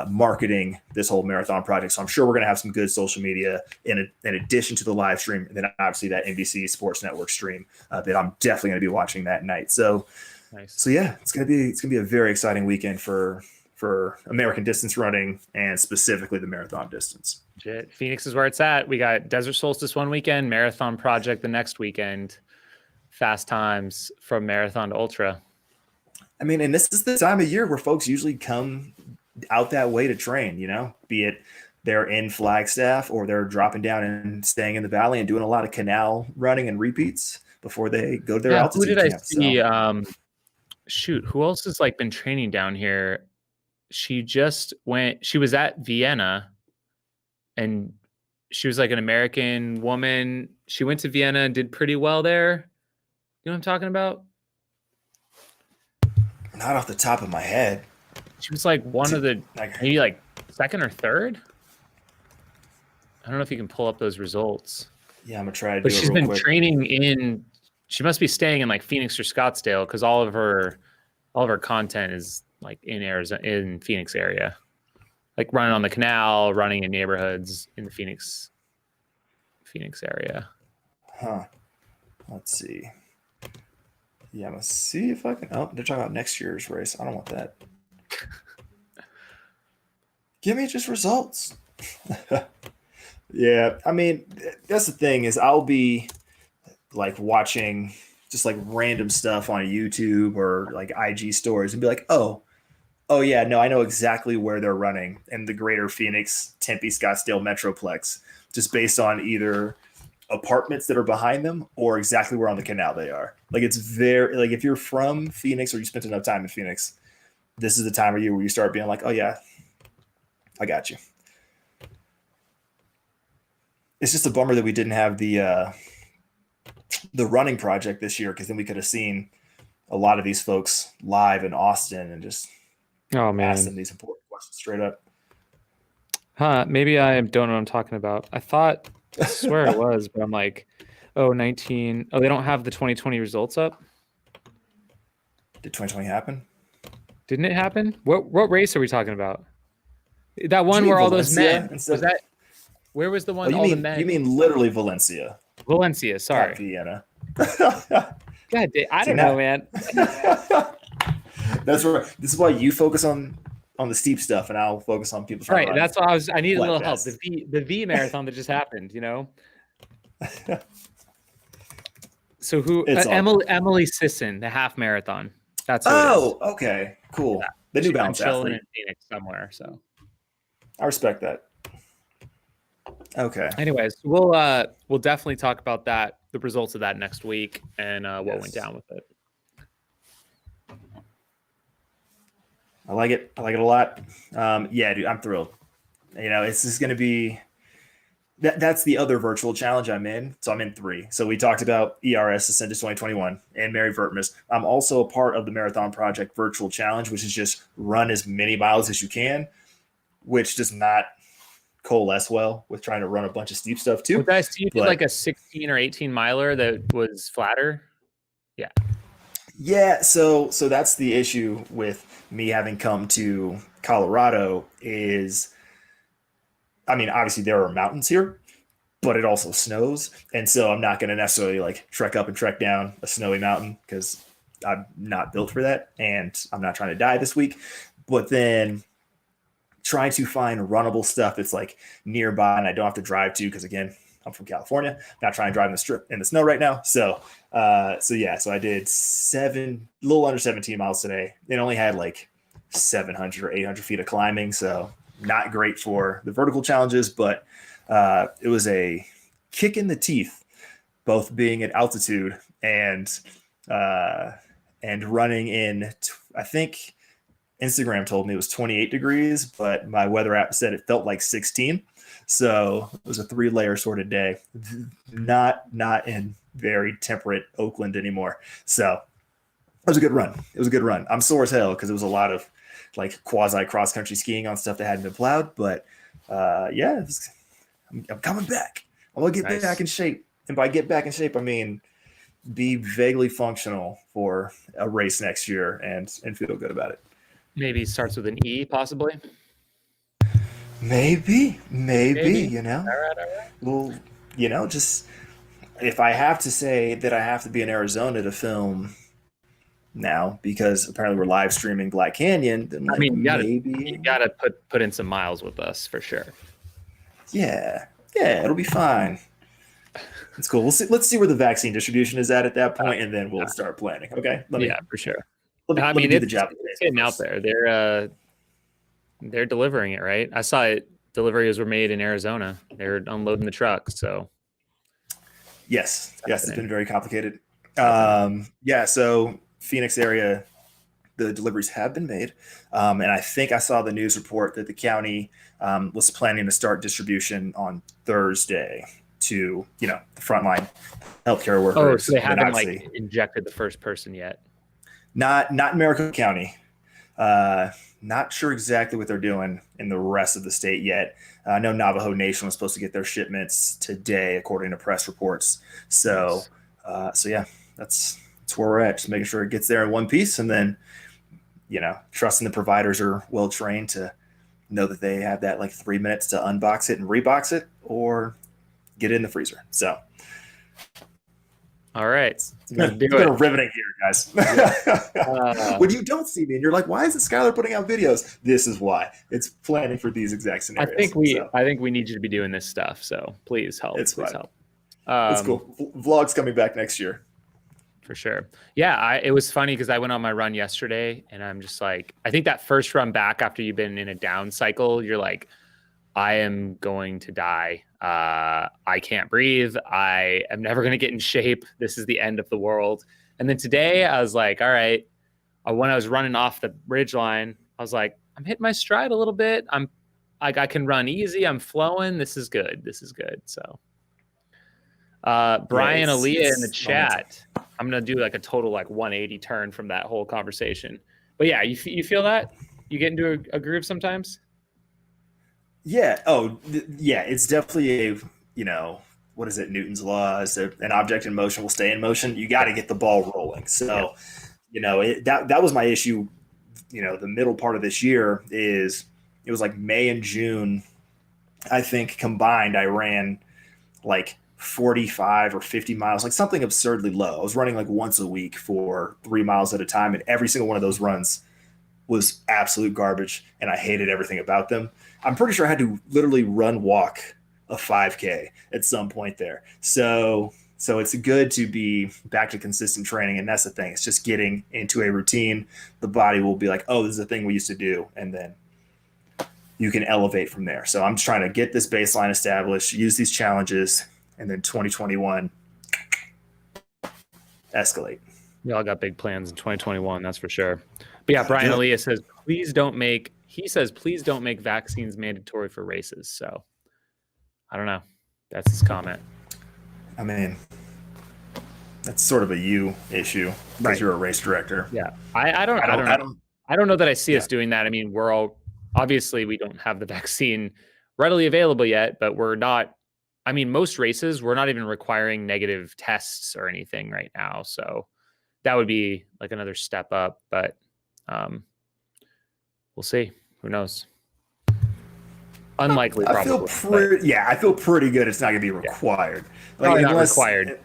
marketing this whole marathon project. So I'm sure we're going to have some good social media in addition to the live stream, and then obviously that NBC Sports Network stream that I'm definitely going to be watching that night. So, nice. So yeah, it's going to be a very exciting weekend for American distance running, and specifically the marathon distance. Legit. Phoenix is where it's at. We got Desert Solstice one weekend, Marathon Project the next weekend. Fast times from marathon to ultra. I mean, and this is the time of year where folks usually come out that way to train, be it they're in Flagstaff or they're dropping down and staying in the valley and doing a lot of canal running and repeats before they go to their Yeah, who did altitude I camp. So see? Shoot, who else has like been training down here? She just went. She was at Vienna, and she was like an American woman. She went to Vienna and did pretty well there. You know what I'm talking about? not off the top of my head. She was like one of the Like, maybe like second or third. I don't know if you can pull up those results. yeah, I'm gonna try to But do it she's real been quick. training in. She must be staying in like Phoenix or Scottsdale because all of her content is like in Arizona, in Phoenix area, like running on the canal, running in neighborhoods in the Phoenix area. Huh. Let's see. Yeah, I'm gonna see if I can. Oh, they're talking about next year's race. I don't want that. Give me just results. Yeah, I mean, that's the thing is I'll be like watching just like random stuff on YouTube or like IG stories and be like, oh yeah, no, I know exactly where they're running in the greater Phoenix, Tempe, Scottsdale Metroplex, just based on either apartments that are behind them or exactly where on the canal they are. Like it's very like if you're from Phoenix or you spent enough time in Phoenix, this is the time of year where you start being like, oh yeah, I got you. It's just a bummer that we didn't have the running project this year because then we could have seen a lot of these folks live in Austin and just Oh ask them man, these important questions straight up. huh? Maybe I don't know what I'm talking about. I swear it was, but I'm like, oh, 19. Oh, they don't have the 2020 results up. Did 2020 happen? Didn't it happen? What race are we talking about? That Did you one mean where all those Valencia men instead was of? that? Where was the Oh, one? All the men. you mean literally Valencia, Valencia. not Sorry. Vienna. God, I See don't know, now, man. that's right. This is why you focus on the steep stuff, and I'll focus on people trying Right. to run That's why I needed a flat little help. fast. The V marathon that just happened. So who? It's all good. Emily Sisson, the half marathon. That's who it is. Oh, okay, Yeah. cool. The New She's been Balance chilling in athlete. Phoenix somewhere. So, I respect that. Okay. anyways, we'll definitely talk about that, the results of that next week, and what went Yes. down with it. I like it. I like it a lot. Yeah, dude, I'm thrilled. It's just going to be that's the other virtual challenge I'm in. So I'm in 3. So we talked about ERS Ascendus 2021 and Mary Vertmas. I'm also a part of the Marathon Project Virtual Challenge, which is just run as many miles as you can, which does not coalesce well with trying to run a bunch of steep stuff too. What did I see? You did like But a 16 or 18 miler that was flatter. Yeah. yeah, so that's the issue with me having come to Colorado is I mean, obviously there are mountains here, but it also snows. And so I'm not going to necessarily like trek up and trek down a snowy mountain because I'm not built for that. And I'm not trying to die this week. But then trying to find runnable stuff that's like nearby and I don't have to drive to because again, I'm from California. I'm not trying to drive in the strip in the snow right now. So I did a little under 17 miles today. It only had like 700 or 800 feet of climbing. So not great for the vertical challenges, but it was a kick in the teeth, both being at altitude uh, and running in. I think Instagram told me it was 28 degrees, but my weather app said it felt like 16. So it was a 3-layer sort of day. Not in very temperate Oakland anymore. So it was a good run. It was a good run. I'm sore as hell because it was a lot of like quasi cross country skiing on stuff that hadn't been plowed. But yeah, I'm coming back. I'm gonna get back in shape, and by get back in shape, I mean be vaguely functional for a race next year and feel good about it. Maybe starts with an E, possibly. Maybe Maybe. All right. All right. well, just if I have to say that I have to be in Arizona to film now because apparently we're live streaming Black Canyon, then I like mean, you maybe, gotta put in some miles with us for sure. yeah, it'll be fine. It's cool. Let's see where the vaccine distribution is at that point, and then we'll start planning. Okay, Yeah, for sure. let I me mean, do the job. it's getting out there. They're delivering it, right? I saw it. deliveries were made in Arizona. They're unloading the trucks, so Yes, it's been very complicated. happening. Yeah, so Phoenix area, the deliveries have been made, and I think I saw the news report that the county was planning to start distribution on Thursday to the frontline healthcare Oh, so workers. they And then haven't like obviously injected the first person yet. not in Maricopa County. Uh, Not sure exactly what they're doing in the rest of the state yet. I know Navajo Nation was supposed to get their shipments today, according to press reports. So, Nice. so yeah, that's where we're at. Just making sure it gets there in one piece, and then trusting the providers are well trained to know that they have that like 3 minutes to unbox it and rebox it, or get it in the freezer. So All right. it's Let's been, do it's been it. a riveting year, guys. When you don't see me and you're like, why isn't Skylar putting out videos? This is why. It's planning for these exact I scenarios. think we So I think we need you to be doing this stuff. So please help. it's Please fine. help. It's cool. Vlogs coming back next year. For sure. Yeah, it was funny because I went on my run yesterday and I'm just like, I think that first run back after you've been in a down cycle, you're like, I am going to die. I can't breathe. I am never going to get in shape. This is the end of the world. And then today I was like, all right. When I was running off the ridge line, I was like, I'm hitting my stride a little bit. I'm like, I can run easy. I'm flowing. This is good. This is good. So, Yeah, Brian Aaliyah in the it's momentum. chat. I'm going to do like a total like 180 turn from that whole conversation. But yeah, you feel that? You get into a groove sometimes? Yeah. Oh, yeah. It's definitely what is it? Newton's law is that an object in motion will stay in motion. You got to get the ball rolling. Yeah. So, that was my issue. The middle part of this year is it was like May and June. I think combined, I ran like 45 or 50 miles, like something absurdly low. I was running like once a week for 3 miles at a time, and every single one of those runs was absolute garbage, and I hated everything about them. I'm pretty sure I had to literally run walk a 5K at some point there. So it's good to be back to consistent training, and that's the thing. It's just getting into a routine. The body will be like, "Oh, this is a thing we used to do," and then you can elevate from there. So I'm just trying to get this baseline established, use these challenges, and then 2021 escalate. We all got big plans in 2021, that's for sure. But yeah, Brian Aaliyah says, please don't make vaccines mandatory for races. So I don't know. That's his comment. I mean, that's sort of a you issue because you're a race director. Yeah. I don't know that I see us doing that. I mean, we're all obviously we don't have the vaccine readily available yet, but we're not. I mean, most races we're not even requiring negative tests or anything right now. So that would be like another step up, but we'll see. Who knows? Unlikely, probably. I feel pretty good. It's not going to be required. Like not required.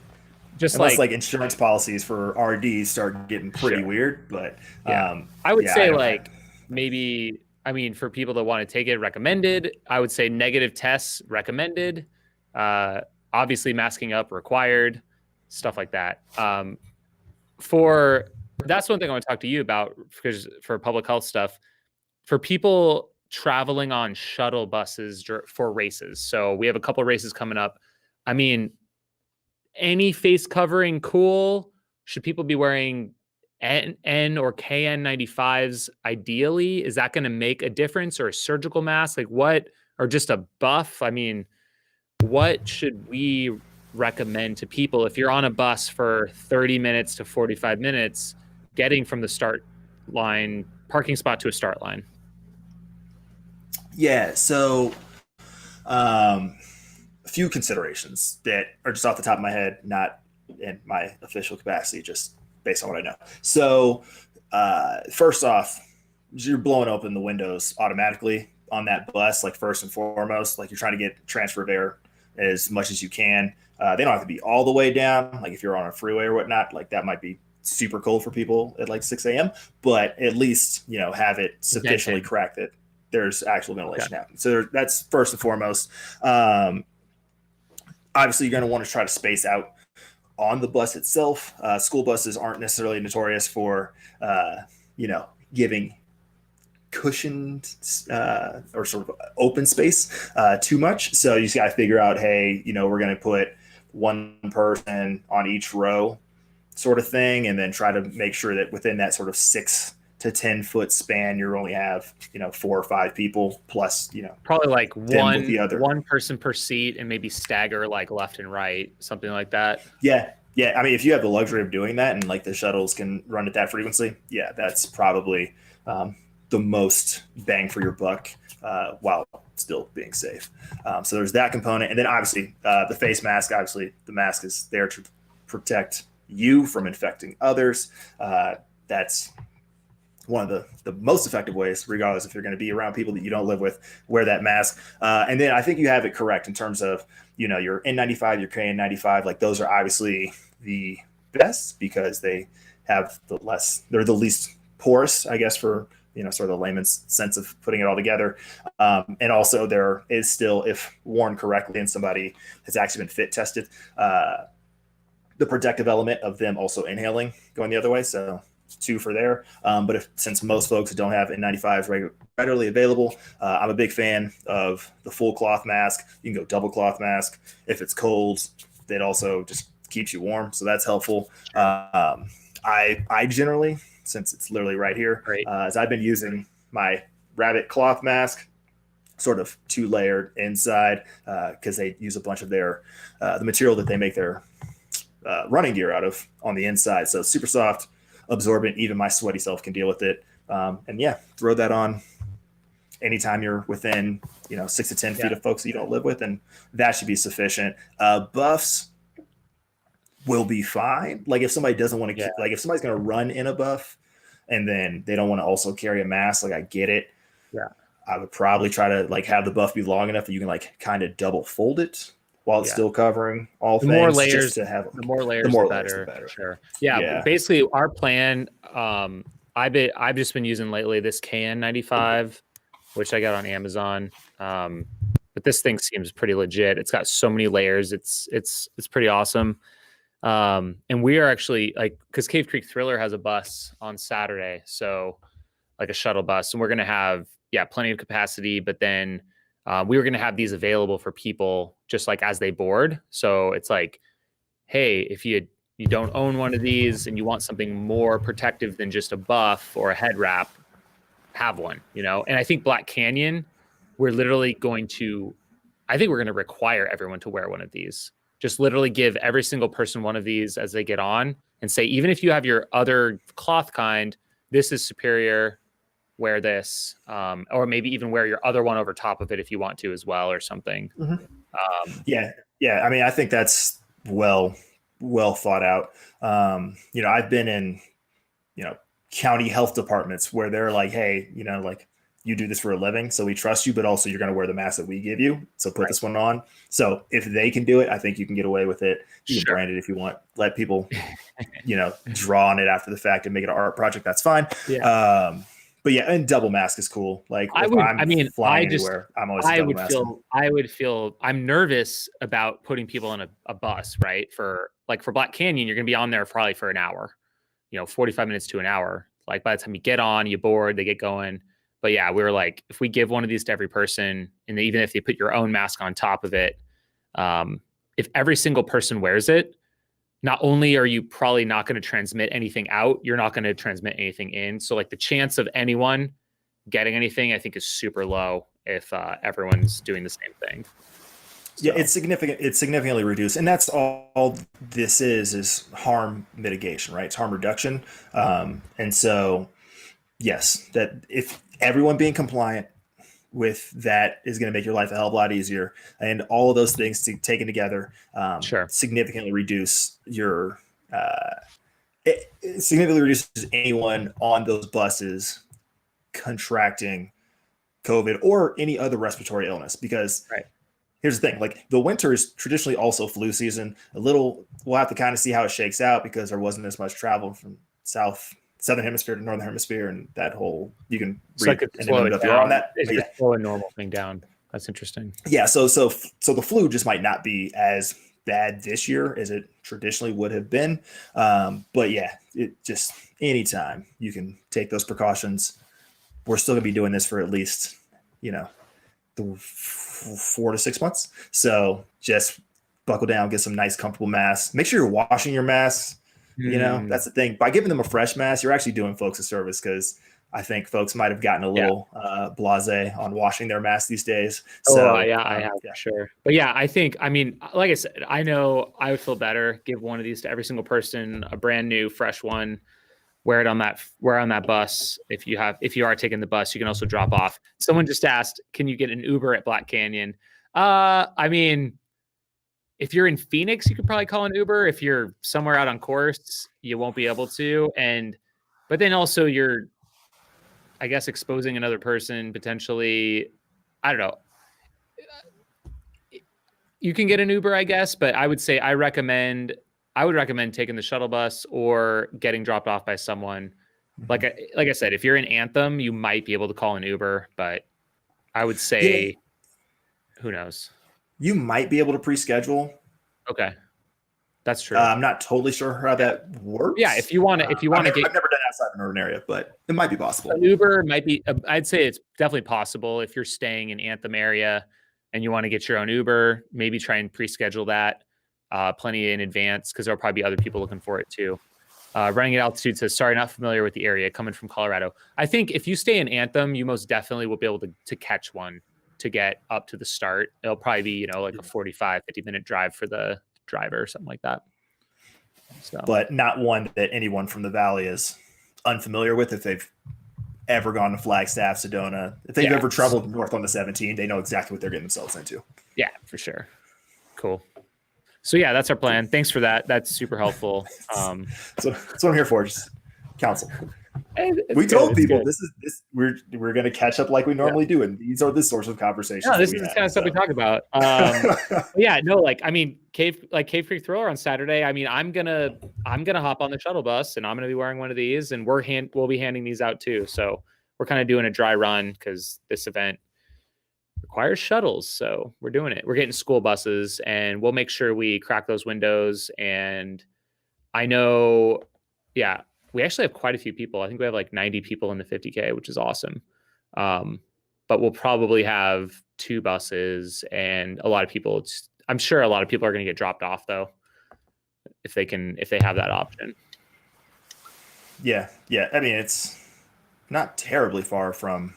Just like insurance policies for RDs start getting pretty weird, but I would say like maybe. I mean, for people that want to take it, recommended. I would say negative tests recommended. Obviously, masking up required. Stuff like that. That's one thing I want to talk to you about because for public health stuff, for people traveling on shuttle buses for races. So we have a couple of races coming up. I mean, any face covering, cool. Should people be wearing N or KN95s ideally? Is that going to make a difference, or a surgical mask? Like what, or just a buff? I mean, what should we recommend to people if you're on a bus for 30 minutes to 45 minutes getting from the start line, parking spot to a start line? Yeah, so a few considerations that are just off the top of my head, not in my official capacity, just based on what I know. So first off, you're blowing open the windows automatically on that bus, like first and foremost, like you're trying to get transfer of air as much as you can. They don't have to be all the way down. Like if you're on a freeway or whatnot, like that might be super cold for people at like 6 a.m. But at least, have it sufficiently cracked that there's actual ventilation happening. So that's first and foremost. Obviously, you're going to want to try to space out on the bus itself. School buses aren't necessarily notorious for, giving cushioned or sort of open space too much. So you just got to figure out, hey, we're going to put one person on each row sort of thing, and then try to make sure that within that sort of 6 to 10 foot span, you only have 4 or 5 people plus Probably like them with the other. one person per seat, and maybe stagger like left and right, something like that. Yeah. I mean, if you have the luxury of doing that, and like the shuttles can run at that frequency, yeah, that's probably the most bang for your buck while still being safe. So there's that component, and then obviously the face mask. Obviously, the mask is there to protect you from infecting others. That's one of the most effective ways, regardless if you're going to be around people that you don't live with, wear that mask. And then I think you have it correct in terms of, your N95, your KN95, like those are obviously the best because they have they're the least porous, I guess, for, sort of the layman's sense of putting it all together. And also there is still, if worn correctly and somebody has actually been fit tested, the protective element of them also inhaling going the other way. So 2 for there. But since most folks don't have N95s readily available, I'm a big fan of the full cloth mask. You can go double cloth mask. If it's cold, that also just keeps you warm. So that's helpful. I generally, since it's literally right here, as I've been using my rabbit cloth mask, sort of 2-layered inside, because they use a bunch of the material that they make their running gear out of on the inside. So super soft, absorbent, even my sweaty self can deal with it. And yeah, throw that on anytime you're within 6 to 10 feet of folks that you don't live with, and that should be sufficient. Buffs will be fine. Like if somebody doesn't want to, like if somebody's going to run in a buff and then they don't want to also carry a mask, like I get it. Yeah, I would probably try to like have the buff be long enough that you can like kind of double fold it while it's still covering all things. More layers, just to have the more layers, the better. Sure. Yeah. Basically, our plan. I've just been using lately this KN95, which I got on Amazon. But this thing seems pretty legit. It's got so many layers. It's pretty awesome. And we are actually because Cave Creek Thriller has a bus on Saturday, so like a shuttle bus, and we're gonna have plenty of capacity. But then we were gonna have these available for people just like as they board. So it's like, hey, if you don't own one of these and you want something more protective than just a buff or a head wrap, have one. And I think Black Canyon, we're going to require everyone to wear one of these. Just literally give every single person one of these as they get on, and say, even if you have your other cloth kind, this is superior, wear this, or maybe even wear your other one over top of it if you want to as well, or something. Yeah. I mean, I think that's well thought out. I've been in, county health departments where they're like, hey, like you do this for a living, so we trust you, but also you're going to wear the mask that we give you. So put this one on. So if they can do it, I think you can get away with it. You can brand it if you want. Let people, draw on it after the fact and make it an art project. That's fine. Yeah. But yeah, and double mask is cool. Like I'm nervous about putting people in a bus, right? For Black Canyon, you're going to be on there probably for an hour, 45 minutes to an hour. Like by the time you get on, you board, they get going. But yeah, we were like, if we give one of these to every person, and even if they put your own mask on top of it, if every single person wears it, not only are you probably not going to transmit anything out, you're not going to transmit anything in. So like the chance of anyone getting anything, I think, is super low if everyone's doing the same thing. So. Yeah, it's significant. It's significantly reduced, and that's all this is harm mitigation, right? It's harm reduction. And so, yes, that if everyone being compliant with that is going to make your life a hell of a lot easier, and all of those things taken together significantly reduce your it significantly reduces anyone on those buses contracting COVID or any other respiratory illness. Because here's the thing, like the winter is traditionally also flu season. We'll have to kind of see how it shakes out, because there wasn't as much travel from southern hemisphere to northern hemisphere, and that whole you can read on that. It's slow a normal thing down. That's interesting. Yeah, so the flu just might not be as bad this year as it traditionally would have been. But yeah, it just anytime you can take those precautions, we're still gonna be doing this for at least, you know, 4 to 6 months. So just buckle down, get some nice, comfortable masks. Make sure you're washing your masks. That's the thing. By giving them a fresh mask, you're actually doing folks a service, because I think folks might have gotten a little blasé on washing their masks these days. So I have for sure. But yeah, I mean, like I said, I know I would feel better. Give one of these to every single person, a brand new, fresh one. Wear on that bus. If you are taking the bus, you can also drop off. Someone just asked, can you get an Uber at Black Canyon? I mean, if you're in Phoenix, you could probably call an Uber. If you're somewhere out on course, you won't be able to. But then also you're, I guess, exposing another person potentially. I don't know. You can get an Uber, I guess, but I would say I would recommend taking the shuttle bus or getting dropped off by someone. Like I said, if you're in Anthem, you might be able to call an Uber, but I would say, who knows? You might be able to pre-schedule. Okay, that's true. I'm not totally sure how that works. Yeah, if you want to, I've never done outside an urban area, but it might be possible. An Uber might be. I'd say it's definitely possible if you're staying in Anthem area and you want to get your own Uber. Maybe try and pre-schedule that plenty in advance, because there'll probably be other people looking for it too. Running at altitude says, sorry, not familiar with the area, coming from Colorado. I think if you stay in Anthem, you most definitely will be able to catch one to get up to the start. It'll probably be, like a 45, 50-minute drive for the driver or something like that. So. But not one that anyone from the Valley is unfamiliar with. If they've ever gone to Flagstaff, Sedona, if they've ever traveled north on the 17, they know exactly what they're getting themselves into. Yeah, for sure. Cool. So yeah, that's our plan. Thanks for that. That's super helpful. So that's what I'm here for. Just counsel. We told people we're going to catch up like we normally do, and these are the source of conversations. No, this is the kind of stuff we talk about. Cave Creek Thriller on Saturday. I mean, I'm gonna hop on the shuttle bus, and I'm gonna be wearing one of these, and we'll be handing these out too. So we're kind of doing a dry run because this event requires shuttles, so we're doing it. We're getting school buses, and we'll make sure we crack those windows. And I know, we actually have quite a few people. I think we have like 90 people in the 50K, which is awesome. But we'll probably have 2 buses and a lot of people. I'm sure a lot of people are going to get dropped off though, if they have that option. Yeah. I mean, it's not terribly far from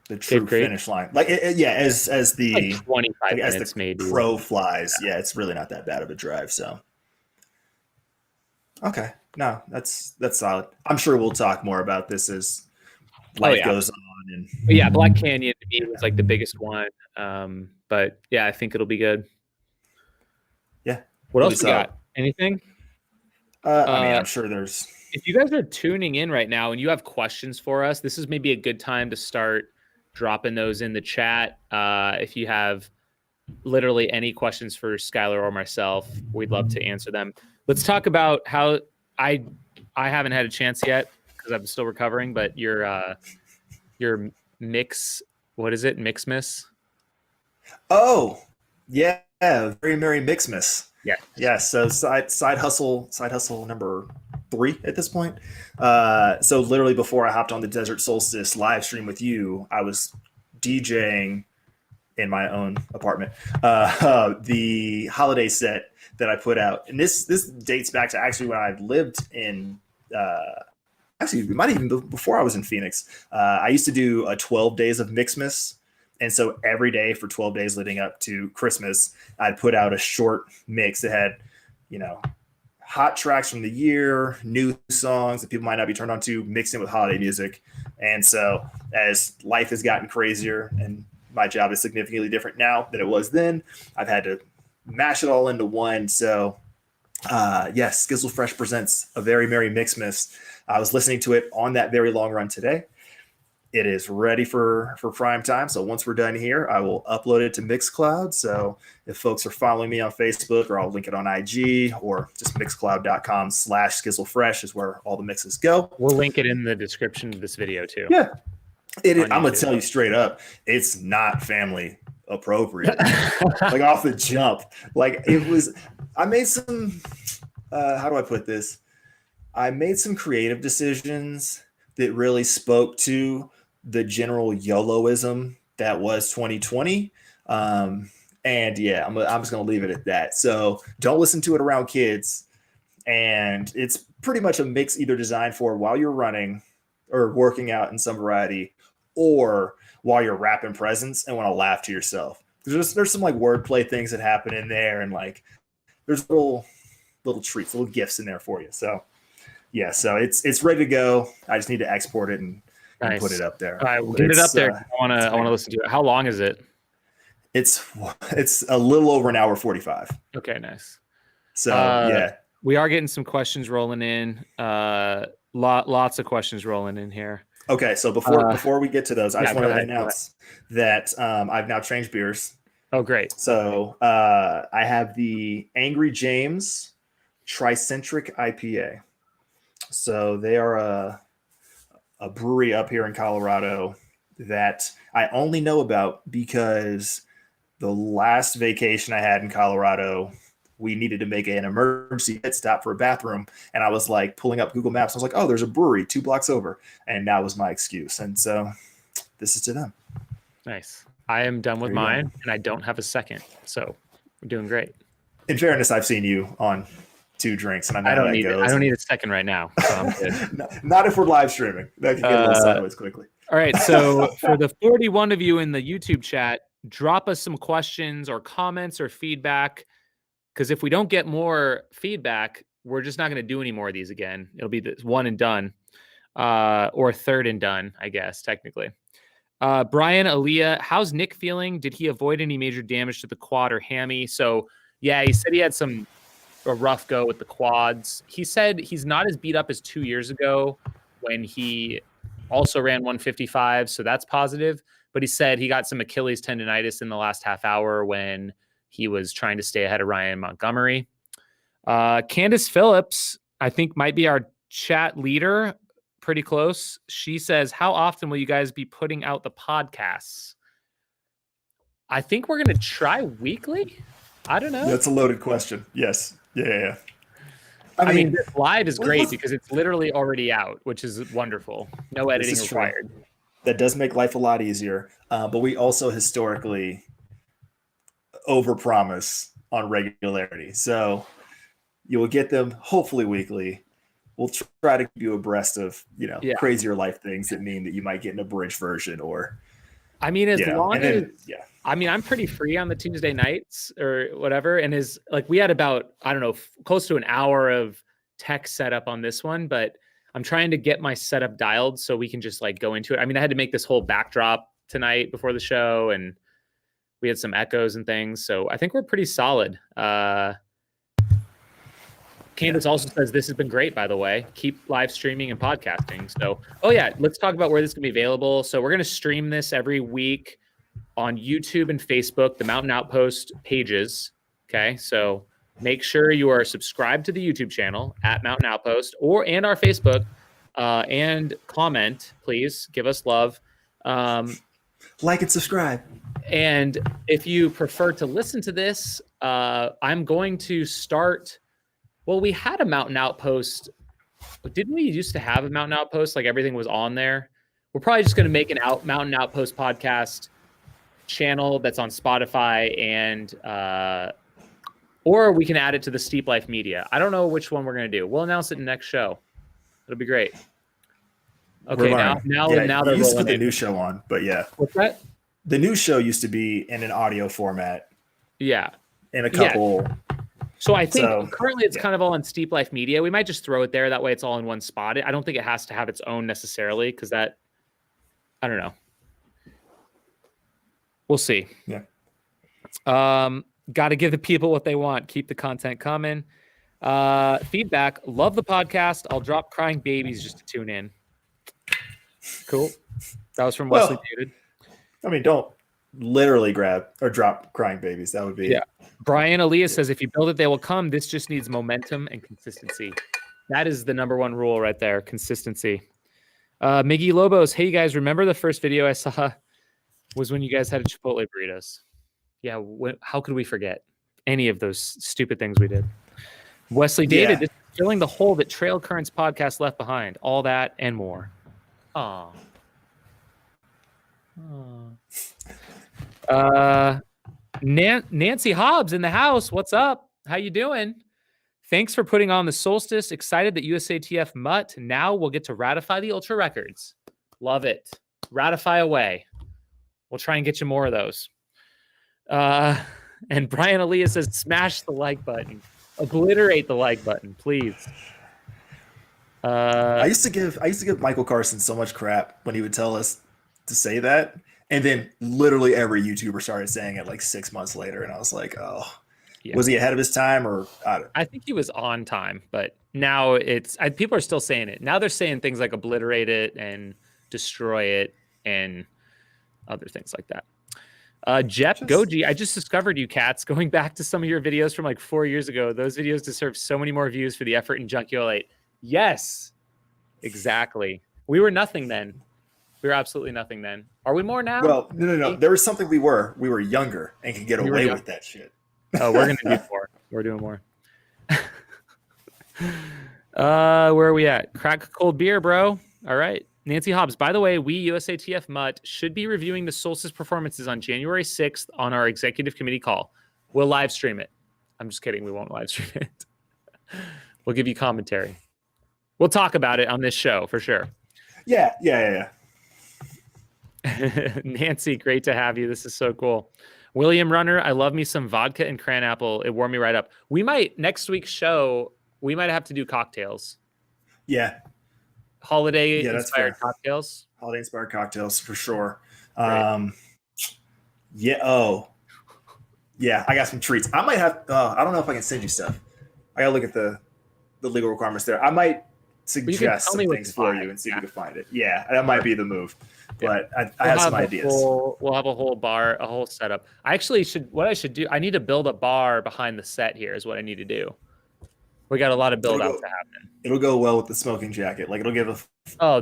the true finish line. Like, as the like 25 minutes, as the maybe. crow flies. Yeah, it's really not that bad of a drive. So, okay. No, that's solid. I'm sure we'll talk more about this as life goes on. And Black Canyon to me was like the biggest one. But yeah, I think it'll be good. Yeah. What else we got? Anything? I mean, I'm sure there's. If you guys are tuning in right now and you have questions for us, this is maybe a good time to start dropping those in the chat. If you have literally any questions for Skylar or myself, we'd love to answer them. Let's talk about how I haven't had a chance yet because I'm still recovering, but your mix, what is it? Mixmas? Oh, yeah. Very Merry Mixmas. Yeah. Yeah. So side hustle number 3 at this point. So literally before I hopped on the Desert Solstice live stream with you, I was DJing in my own apartment, the holiday set that I put out. And this dates back to actually when I lived in, actually it might even before I was in Phoenix. I used to do a 12 days of Mixmas. And so every day for 12 days leading up to Christmas, I'd put out a short mix that had, hot tracks from the year, new songs that people might not be turned on to, mixed in with holiday music. And so as life has gotten crazier and my job is significantly different now than it was then, I've had to mash it all into one. So yes, Skizzle Fresh presents A Very Merry Mixmas. I was listening to it on that very long run today. It is ready for prime time. So once we're done here, I will upload it to Mixcloud. So if folks are following me on Facebook, or I'll link it on IG, or just mixcloud.com/SkizzleFresh is where all the mixes go. We'll link it in the description of this video too. Yeah. I'm going to tell you straight up, it's not family appropriate. Like off the jump. Like I made some, how do I put this? I made some creative decisions that really spoke to the general YOLOism that was 2020. And yeah, I'm just going to leave it at that. So don't listen to it around kids. And it's pretty much a mix either designed for while you're running or working out in some variety, or while you're rapping presents and want to laugh to yourself. There's some like wordplay things that happen in there, and like there's little treats, little gifts in there for you. So yeah, so it's ready to go. I just need to export it and put it up there. All right, we'll get it up there. I want to listen to it. How long is it? It's a little over an hour 45. Okay, nice. So yeah, we are getting some questions rolling in. Lots of questions rolling in here. Okay, so before we get to those, I just want to announce that I've now changed beers. Oh, great. So I have the Angry James Tricentric IPA. So they are a brewery up here in Colorado that I only know about because the last vacation I had in Colorado, we needed to make an emergency pit stop for a bathroom. And I was like pulling up Google Maps. I was like, oh, there's a brewery 2 blocks over. And that was my excuse. And so this is to them. Nice. I am done with mine and I don't have a second. So we're doing great. In fairness, I've seen you on 2 drinks and I know I don't how that need goes. I don't need a second right now. So I'm good. Not if we're live streaming. That can get a little sideways quickly. All right. So for the 41 of you in the YouTube chat, drop us some questions or comments or feedback. Because if we don't get more feedback, we're just not going to do any more of these again. It'll be this one and done, or third and done, I guess, technically. Brian, Aaliyah, how's Nick feeling? Did he avoid any major damage to the quad or hammy? So, yeah, he said he had a rough go with the quads. He said he's not as beat up as 2 years ago when he also ran 155, so that's positive. But he said he got some Achilles tendonitis in the last half hour when he was trying to stay ahead of Ryan Montgomery. Candace Phillips, I think, might be our chat leader. Pretty close. She says, how often will you guys be putting out the podcasts? I think we're going to try weekly. I don't know. That's a loaded question. Yes. Yeah. I mean, this live is great because it's literally already out, which is wonderful. No editing required. That does make life a lot easier. But we also historically overpromise on regularity. So you will get them hopefully weekly. We'll try to keep you abreast of, crazier life things that mean that you might get an abridged version or. I mean, I'm pretty free on the Tuesday nights or whatever. And we had about, I don't know, close to an hour of tech setup on this one, but I'm trying to get my setup dialed so we can just go into it. I mean, I had to make this whole backdrop tonight before the show and we had some echoes and things. So I think we're pretty solid. Candace also says this has been great, by the way. Keep live streaming and podcasting. So, let's talk about where this can be available. So we're going to stream this every week on YouTube and Facebook, the Mountain Outpost pages. Okay. So make sure you are subscribed to the YouTube channel at Mountain Outpost and our Facebook, and comment, please give us love. Like and subscribe. And if you prefer to listen to this, I'm going to start. Well, we had a Mountain Outpost. Didn't we used to have a Mountain Outpost? Everything was on there. We're probably just going to make Mountain Outpost podcast channel that's on Spotify and or we can add it to the Steep Life Media. I don't know which one we're going to do. We'll announce it in the next show. It'll be great. Okay, now they're used to put the new show on, but yeah. What's that? The new show used to be in an audio format. Yeah. In a couple. Yeah. So I think currently it's kind of all on Steep Life Media. We might just throw it there. That way it's all in one spot. I don't think it has to have its own necessarily because I don't know. We'll see. Yeah. Got to give the people what they want. Keep the content coming. Feedback. Love the podcast. I'll drop crying babies just to tune in. Cool. That was from Wesley David. I mean, don't literally grab or drop crying babies. That would be. Yeah. Brian Elias says, if you build it, they will come. This just needs momentum and consistency. That is the number one rule right there. Consistency. Miggy Lobos. Hey, you guys, remember the first video I saw was when you guys had a Chipotle burritos? Yeah. How could we forget any of those stupid things we did? Wesley David, this is filling the hole that Trail Currents podcast left behind. All that and more. Aw. Nancy Hobbs in the house. What's up? How you doing? Thanks for putting on the solstice. Excited that USATF Mutt. Now we'll get to ratify the ultra records. Love it. Ratify away. We'll try and get you more of those. And Brian Aaliyah says, smash the like button. Obliterate the like button, please. I used to give Michael Carson so much crap when he would tell us to say that, and then literally every YouTuber started saying it like 6 months later, and I was like, oh, yeah. Was he ahead of his time, or I think he was on time, but now people are still saying it. Now they're saying things like obliterate it and destroy it and other things like that. Jeff Goji, I just discovered you cats going back to some of your videos from like 4 years ago. Those videos deserve so many more views for the effort in Junkiolate. Yes, exactly. We were nothing then. We were absolutely nothing then. Are we more now? Well, no. There was something we were. We were younger and could get away with that shit. Oh, we're going to do more. We're doing more. Where are we at? Crack a cold beer, bro. All right. Nancy Hobbs, by the way, we USATF Mutt should be reviewing the Solstice performances on January 6th on our executive committee call. We'll live stream it. I'm just kidding. We won't live stream it. We'll give you commentary. We'll talk about it on this show for sure. Yeah. Nancy, great to have you. This is so cool. William Runner, I love me some vodka and cran apple. It warmed me right up. We might, next week's show, we might have to do cocktails. Yeah. Holiday-inspired cocktails. Holiday-inspired cocktails, for sure. Right. Yeah. Oh. Yeah, I got some treats. I might have, I don't know if I can send you stuff. I got to look at the legal requirements there. I might suggest some things for you and see if you can find it. Yeah, that might be the move. But I have some ideas. We'll have a whole bar, a whole setup. What I should do, I need to build a bar behind the set here is what I need to do. We got a lot of build out to happen. It'll go well with the smoking jacket. Like, it'll give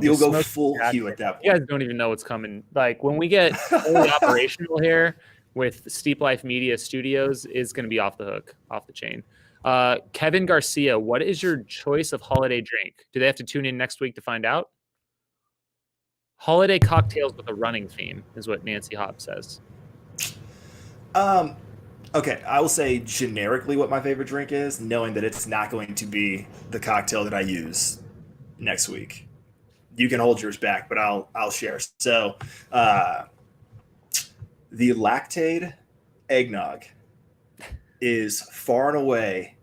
you'll go full hue at that point. You guys don't even know what's coming. Like, when we get fully operational here with Steep Life Media Studios, is going to be off the hook, off the chain. Kevin Garcia, what is your choice of holiday drink? Do they have to tune in next week to find out? Holiday cocktails with a running theme is what Nancy Hobbs says. Okay, I will say generically what my favorite drink is, knowing that it's not going to be the cocktail that I use next week. You can hold yours back, but I'll share. So, the Lactaid eggnog is far and away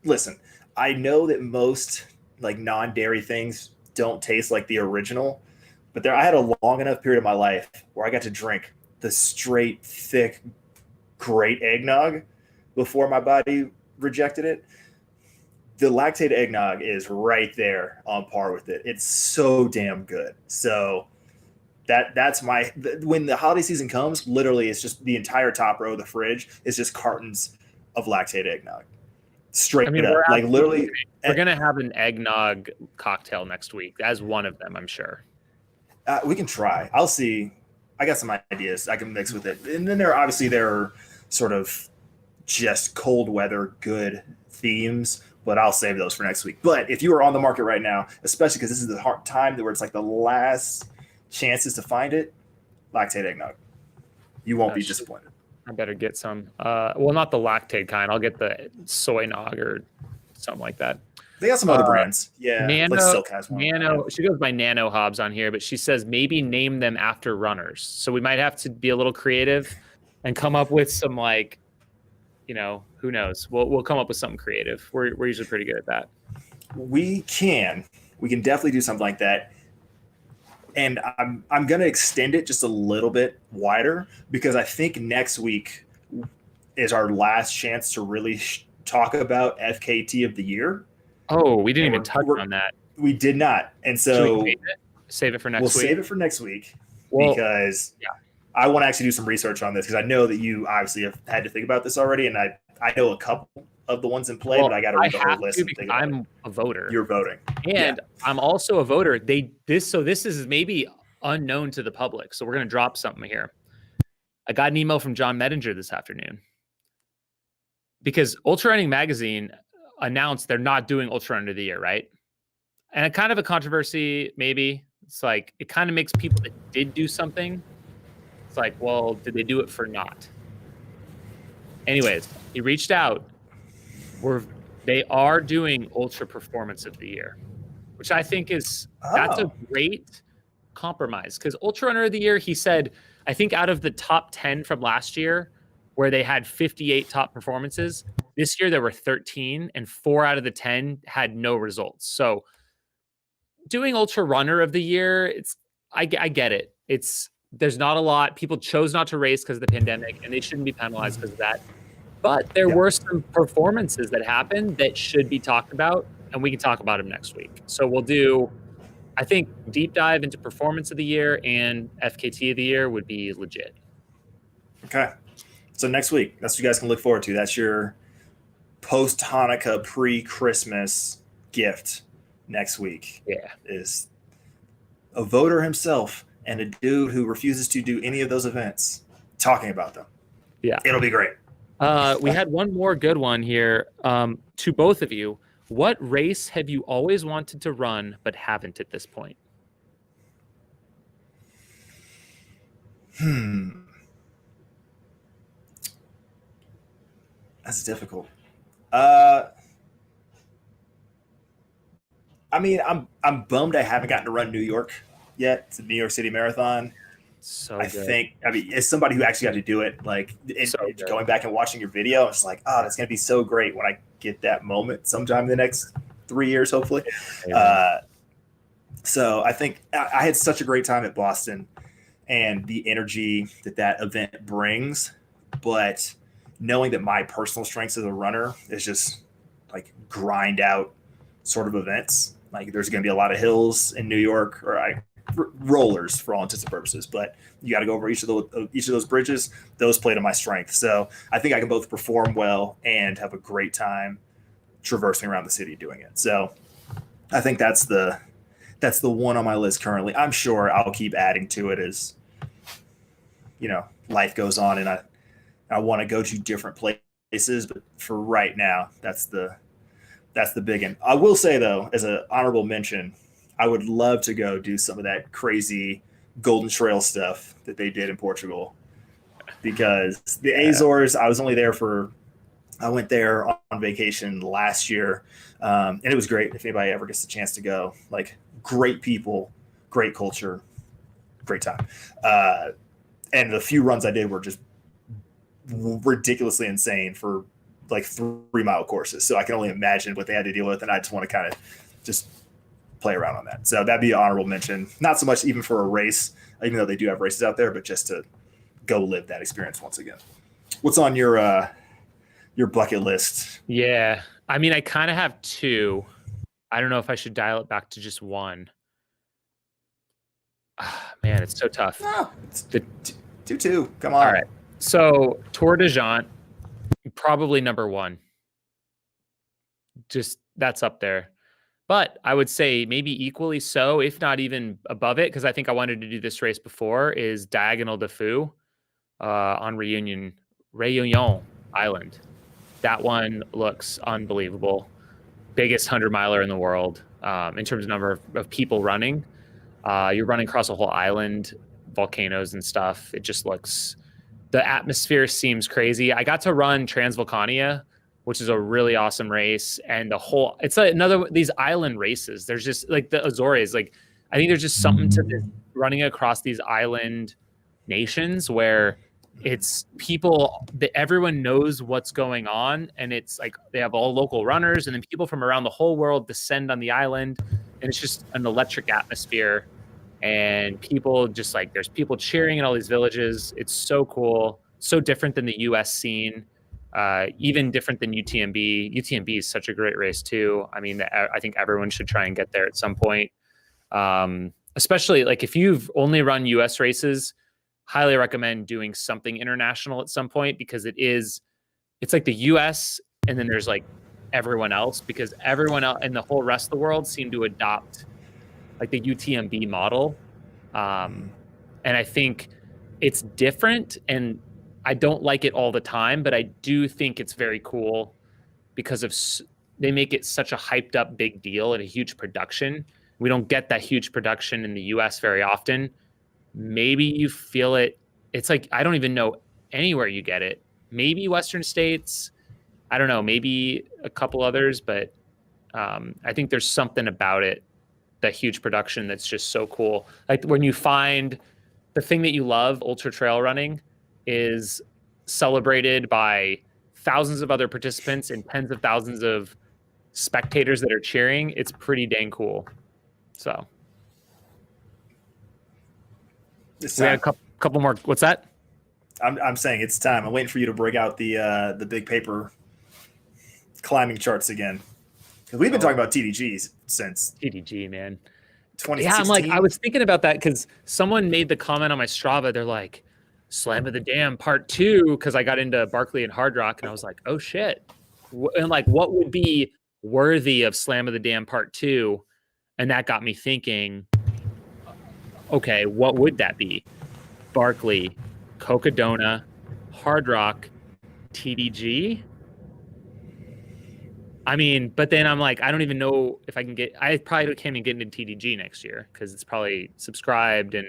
listen, I know that most like non-dairy things don't taste like the original, but I had a long enough period of my life where I got to drink the straight, thick, great eggnog before my body rejected it. The Lactaid eggnog is right there on par with it. It's so damn good. So that's when the holiday season comes, literally it's just the entire top row of the fridge is just cartons of Lactaid eggnog. Straight up. Like, literally, we're gonna have an eggnog cocktail next week as one of them, I'm sure. We can try. I'll see. I got some ideas I can mix with it. And then there are sort of just cold weather good themes, but I'll save those for next week. But if you are on the market right now, especially because this is the hard time where it's like the last chances to find it, Lactaid eggnog, you won't be disappointed. I better get some. Well, not the Lactaid kind. I'll get the soy nog or something like that. They got some other brands. Yeah. Nano, like Silk has one. Nano, she goes by Nano Hobbs on here, but she says maybe name them after runners. So we might have to be a little creative and come up with some, like, who knows? We'll come up with something creative. We're usually pretty good at that. We can definitely do something like that. And I'm going to extend it just a little bit wider because I think next week is our last chance to really talk about FKT of the year. Oh, we didn't even touch on that. We did not. And so save it for next week. We'll save it for next week because I want to actually do some research on this because I know that you obviously have had to think about this already. And I know a couple of the ones in play, but I got to read the whole list. Because I'm a voter. You're voting. And I'm also a voter. This is maybe unknown to the public. So we're going to drop something here. I got an email from John Medinger this afternoon because Ultra Running Magazine announced they're not doing Ultra Run of the Year, right? And a kind of a controversy, maybe. It's like, it kind of makes people that did do something. It's like, well, did they do it for naught? Anyways, he reached out. They are doing Ultra Performance of the Year, which I think that's a Oh, great compromise, because Ultra Runner of the Year, he said, I think out of the top 10 from last year, where they had 58 top performances, this year there were 13, and 4 out of the 10 had no results. So doing Ultra Runner of the Year, I get it. There's not a lot. People chose not to race because of the pandemic, and they shouldn't be penalized because of that. But there yeah. were some performances that happened that should be talked about, and we can talk about them next week. So we'll do, I think, deep dive into Performance of the Year, and FKT of the Year would be legit. Okay. So next week, that's what you guys can look forward to. That's your post Hanukkah, pre Christmas gift next week. Yeah. Is a voter himself and a dude who refuses to do any of those events talking about them. Yeah. It'll be great. We had one more good one here, to both of you. What race have you always wanted to run but haven't at this point? That's difficult. I mean, I'm bummed I haven't gotten to run New York yet. It's a New York City Marathon. So I good. think, I mean, as somebody who actually got to do it, like going back and watching your video, it's like, oh, that's going to be so great when I get that moment sometime in the next 3 years, hopefully. So I think I had such a great time at Boston and the energy that event brings. But knowing that my personal strengths as a runner is just like grind out sort of events. Like there's going to be a lot of hills in New York, or rollers for all intents and purposes, but you got to go over each of those bridges. Those play to my strength. So I think I can both perform well and have a great time traversing around the city doing it. So I think that's the one on my list currently. I'm sure I'll keep adding to it as life goes on, and I want to go to different places. But for right now, that's the big one. I will say though, as an honorable mention, I would love to go do some of that crazy Golden Trail stuff that they did in Portugal, because the Azores, I went there on vacation last year, and it was great. If anybody ever gets the chance to go, like great people, great culture, great time. And the few runs I did were just ridiculously insane for like 3-mile courses. So I can only imagine what they had to deal with. And I just want to kind of just play around on that. So that'd be an honorable mention. Not so much even for a race, even though they do have races out there, but just to go live that experience once again. What's on your bucket list? Yeah. I mean, I kind of have 2. I don't know if I should dial it back to just 1. Man, it's so tough. No, do 2. Come on. All right. So Tour de Jant, probably number 1. Just that's up there. But I would say maybe equally so, if not even above it, because I think I wanted to do this race before, is Diagonal de Fou on Réunion Island. That one looks unbelievable. Biggest 100-miler in the world in terms of number of people running. You're running across a whole island, volcanoes and stuff. It just looks, the atmosphere seems crazy. I got to run Transvolcania, which is a really awesome race. And it's like another these island races. There's just like the Azores, like I think there's just something to this running across these island nations where it's people that everyone knows what's going on. And it's like they have all local runners, and then people from around the whole world descend on the island. And it's just an electric atmosphere. And people just like, there's people cheering in all these villages. It's so cool. So different than the US scene. Even different than UTMB. UTMB is such a great race too. I mean, I think everyone should try and get there at some point. Especially like if you've only run US races, highly recommend doing something international at some point, because it's like the US and then there's like everyone else, because everyone else and the whole rest of the world seem to adopt like the UTMB model. And I think it's different, and I don't like it all the time, but I do think it's very cool because they make it such a hyped up big deal and a huge production We don't get that huge production in the US very often. Maybe you feel it. It's like, I don't even know anywhere you get it. Maybe Western states. I don't know, maybe a couple others, but I think there's something about it, that huge production, that's just so cool. Like when you find the thing that you love, ultra trail running, is celebrated by thousands of other participants and tens of thousands of spectators that are cheering. It's pretty dang cool. So we had a couple more. What's that? I'm saying it's time. I'm waiting for you to break out the big paper climbing charts again. Because we've been talking about TDGs since TDG, man. 2016. Yeah, I'm like, I was thinking about that because someone made the comment on my Strava. They're like, Slam of the Dam Part 2, because I got into Barkley and Hardrock, and I was like, oh shit. And like, what would be worthy of Slam of the Dam Part 2? And that got me thinking, okay, what would that be? Barkley, Cocodona, Hardrock, TDG? I mean, but then I'm like, I don't even know if I can get. I probably can't even get into TDG next year because it's probably subscribed and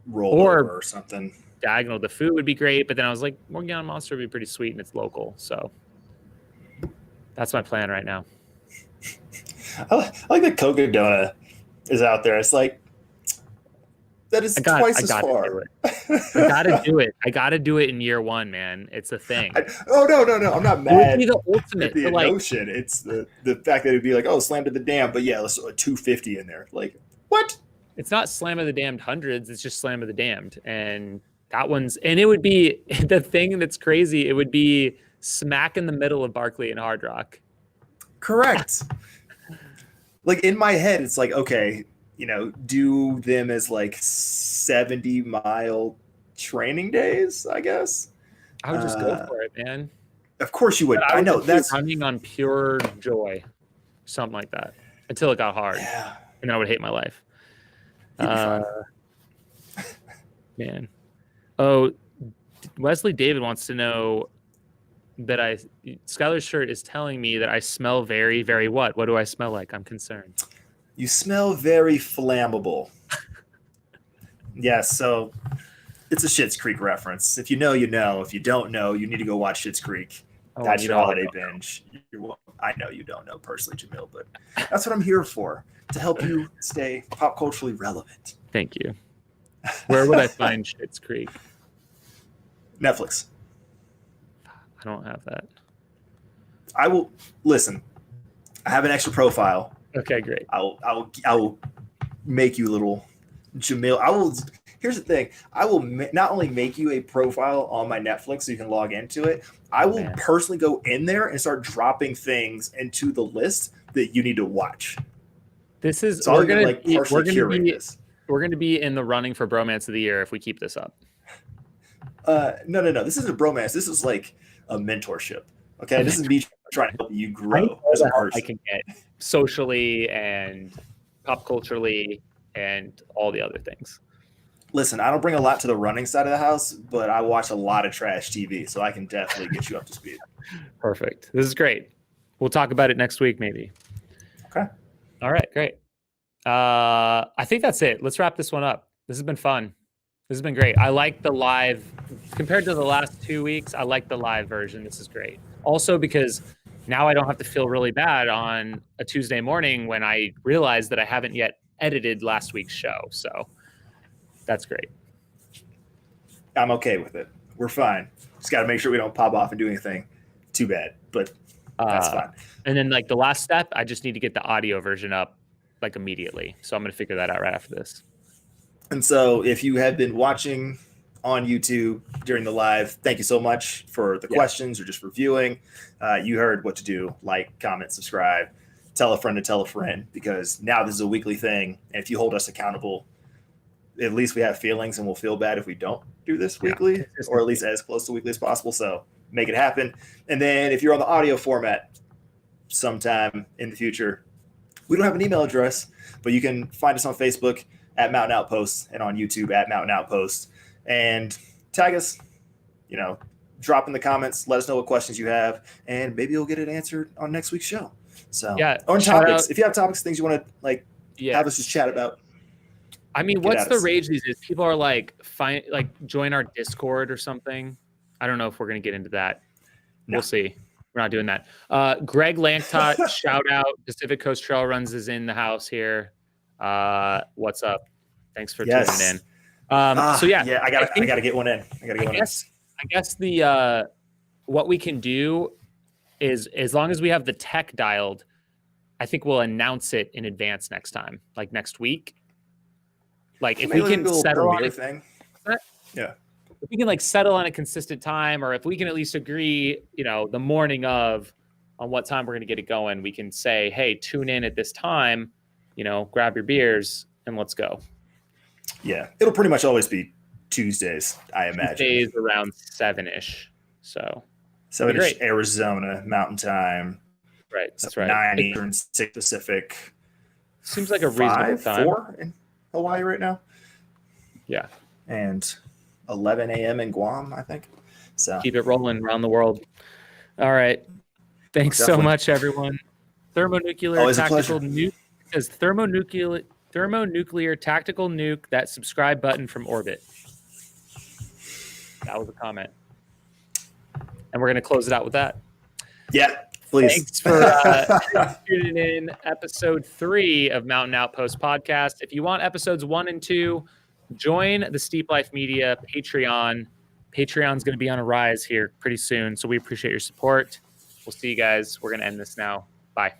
rolled over or something. Diagonal the food would be great, but then I was like, Morgan Monster would be pretty sweet and it's local, so that's my plan right now. I like that Cocodona is out there. It's like that is twice as far. I gotta do it. I gotta do it in year one, man. It's a thing. No. I'm not mad. It would be the ultimate. The notion. It's the fact that it'd be like, oh, Slam to the Dam, but yeah, let's throw a 250 in there. Like, what? It's not Slam of the Damned hundreds. It's just Slam of the Damned, and that one's. And it would be the thing that's crazy. It would be smack in the middle of Barkley and Hardrock. Correct. Like in my head, it's like, okay, do them as like 70-mile training days, I guess. I would just go for it, man. Of course you would. I know that's running on pure joy, something like that, until it got hard, and I would hate my life. Man. Oh, Wesley David wants to know that Skylar's shirt is telling me that I smell very, very what? What do I smell like? I'm concerned. You smell very flammable. Yes, so it's a Schitt's Creek reference. If you know, you know. If you don't know, you need to go watch Schitt's Creek. That's your holiday binge. I know you don't know personally, Jamil, but that's what I'm here for, to help you stay pop culturally relevant. Thank you. Where would I find Schitt's Creek? Netflix. I don't have that. I will listen. I have an extra profile. Okay, great. I will make you a little Jamil. Here's the thing. I will not only make you a profile on my Netflix so you can log into it. I will personally go in there and start dropping things into the list that you need to watch. This is so we're gonna be in the running for Bromance of the Year if we keep this up. No. This isn't a bromance. This is like a mentorship. Okay, this is me trying to help you grow as a person. I can get socially and pop culturally and all the other things. Listen, I don't bring a lot to the running side of the house, but I watch a lot of trash TV, so I can definitely get you up to speed. Perfect. This is great. We'll talk about it next week, maybe. Okay. All right, great. I think that's it. Let's wrap this one up. This has been fun. This has been great. I like the live, compared to the last 2 weeks, I like the live version. This is great. Also because now I don't have to feel really bad on a Tuesday morning when I realize that I haven't yet edited last week's show. So that's great. I'm okay with it. We're fine. Just got to make sure we don't pop off and do anything too bad, but that's fine. And then like the last step, I just need to get the audio version up like immediately. So I'm going to figure that out right after this. And so if you have been watching on YouTube during the live, thank you so much for the questions or just for viewing. You heard what to do. Like, comment, subscribe, tell a friend to tell a friend, because now this is a weekly thing. And if you hold us accountable, at least we have feelings, and we'll feel bad if we don't do this weekly, or at least as close to weekly as possible. So make it happen. And then if you're on the audio format sometime in the future, we don't have an email address, but you can find us on Facebook at Mountain Outpost and on YouTube at Mountain Outpost, and tag us, drop in the comments, let us know what questions you have, and maybe you'll get it answered on next week's show. So, on topics, if you have topics, things you want to Yeah. have us just chat about. I mean, Get what's at the us. rage these days? People are like, join our Discord or something. I don't know if we're gonna get into that. No. We'll see. We're not doing that. Greg Langtot, shout out. Pacific Coast Trail Runs is in the house here. What's up? Thanks for tuning in. So yeah, I gotta get one in. I guess the what we can do is, as long as we have the tech dialed, I think we'll announce it in advance next time, like next week. Like if we can settle on thing. Yeah. If we can like settle on a consistent time, or if we can at least agree, the morning of on what time we're going to get it going, we can say, hey, tune in at this time, grab your beers and let's go. Yeah. It'll pretty much always be Tuesdays, I imagine. Tuesdays around 7-ish. So 7-ish Arizona Mountain Time. Right. That's right. 9 Eastern, 6 Pacific. Seems like a reasonable time. 4 in Hawaii right now. Yeah. And 11 a.m. in Guam, I think. So keep it rolling around the world. All right. Thanks so much, everyone. Thermonuclear Always tactical nuke. It says thermonuclear tactical nuke, that subscribe button from orbit. That was a comment. And we're going to close it out with that. Yeah, please. Thanks for tuning in. Episode 3 of Mountain Outpost podcast. If you want episodes 1 and 2, join the Steep Life Media Patreon. Patreon's going to be on a rise here pretty soon, so we appreciate your support. We'll see you guys. We're going to end this now. Bye.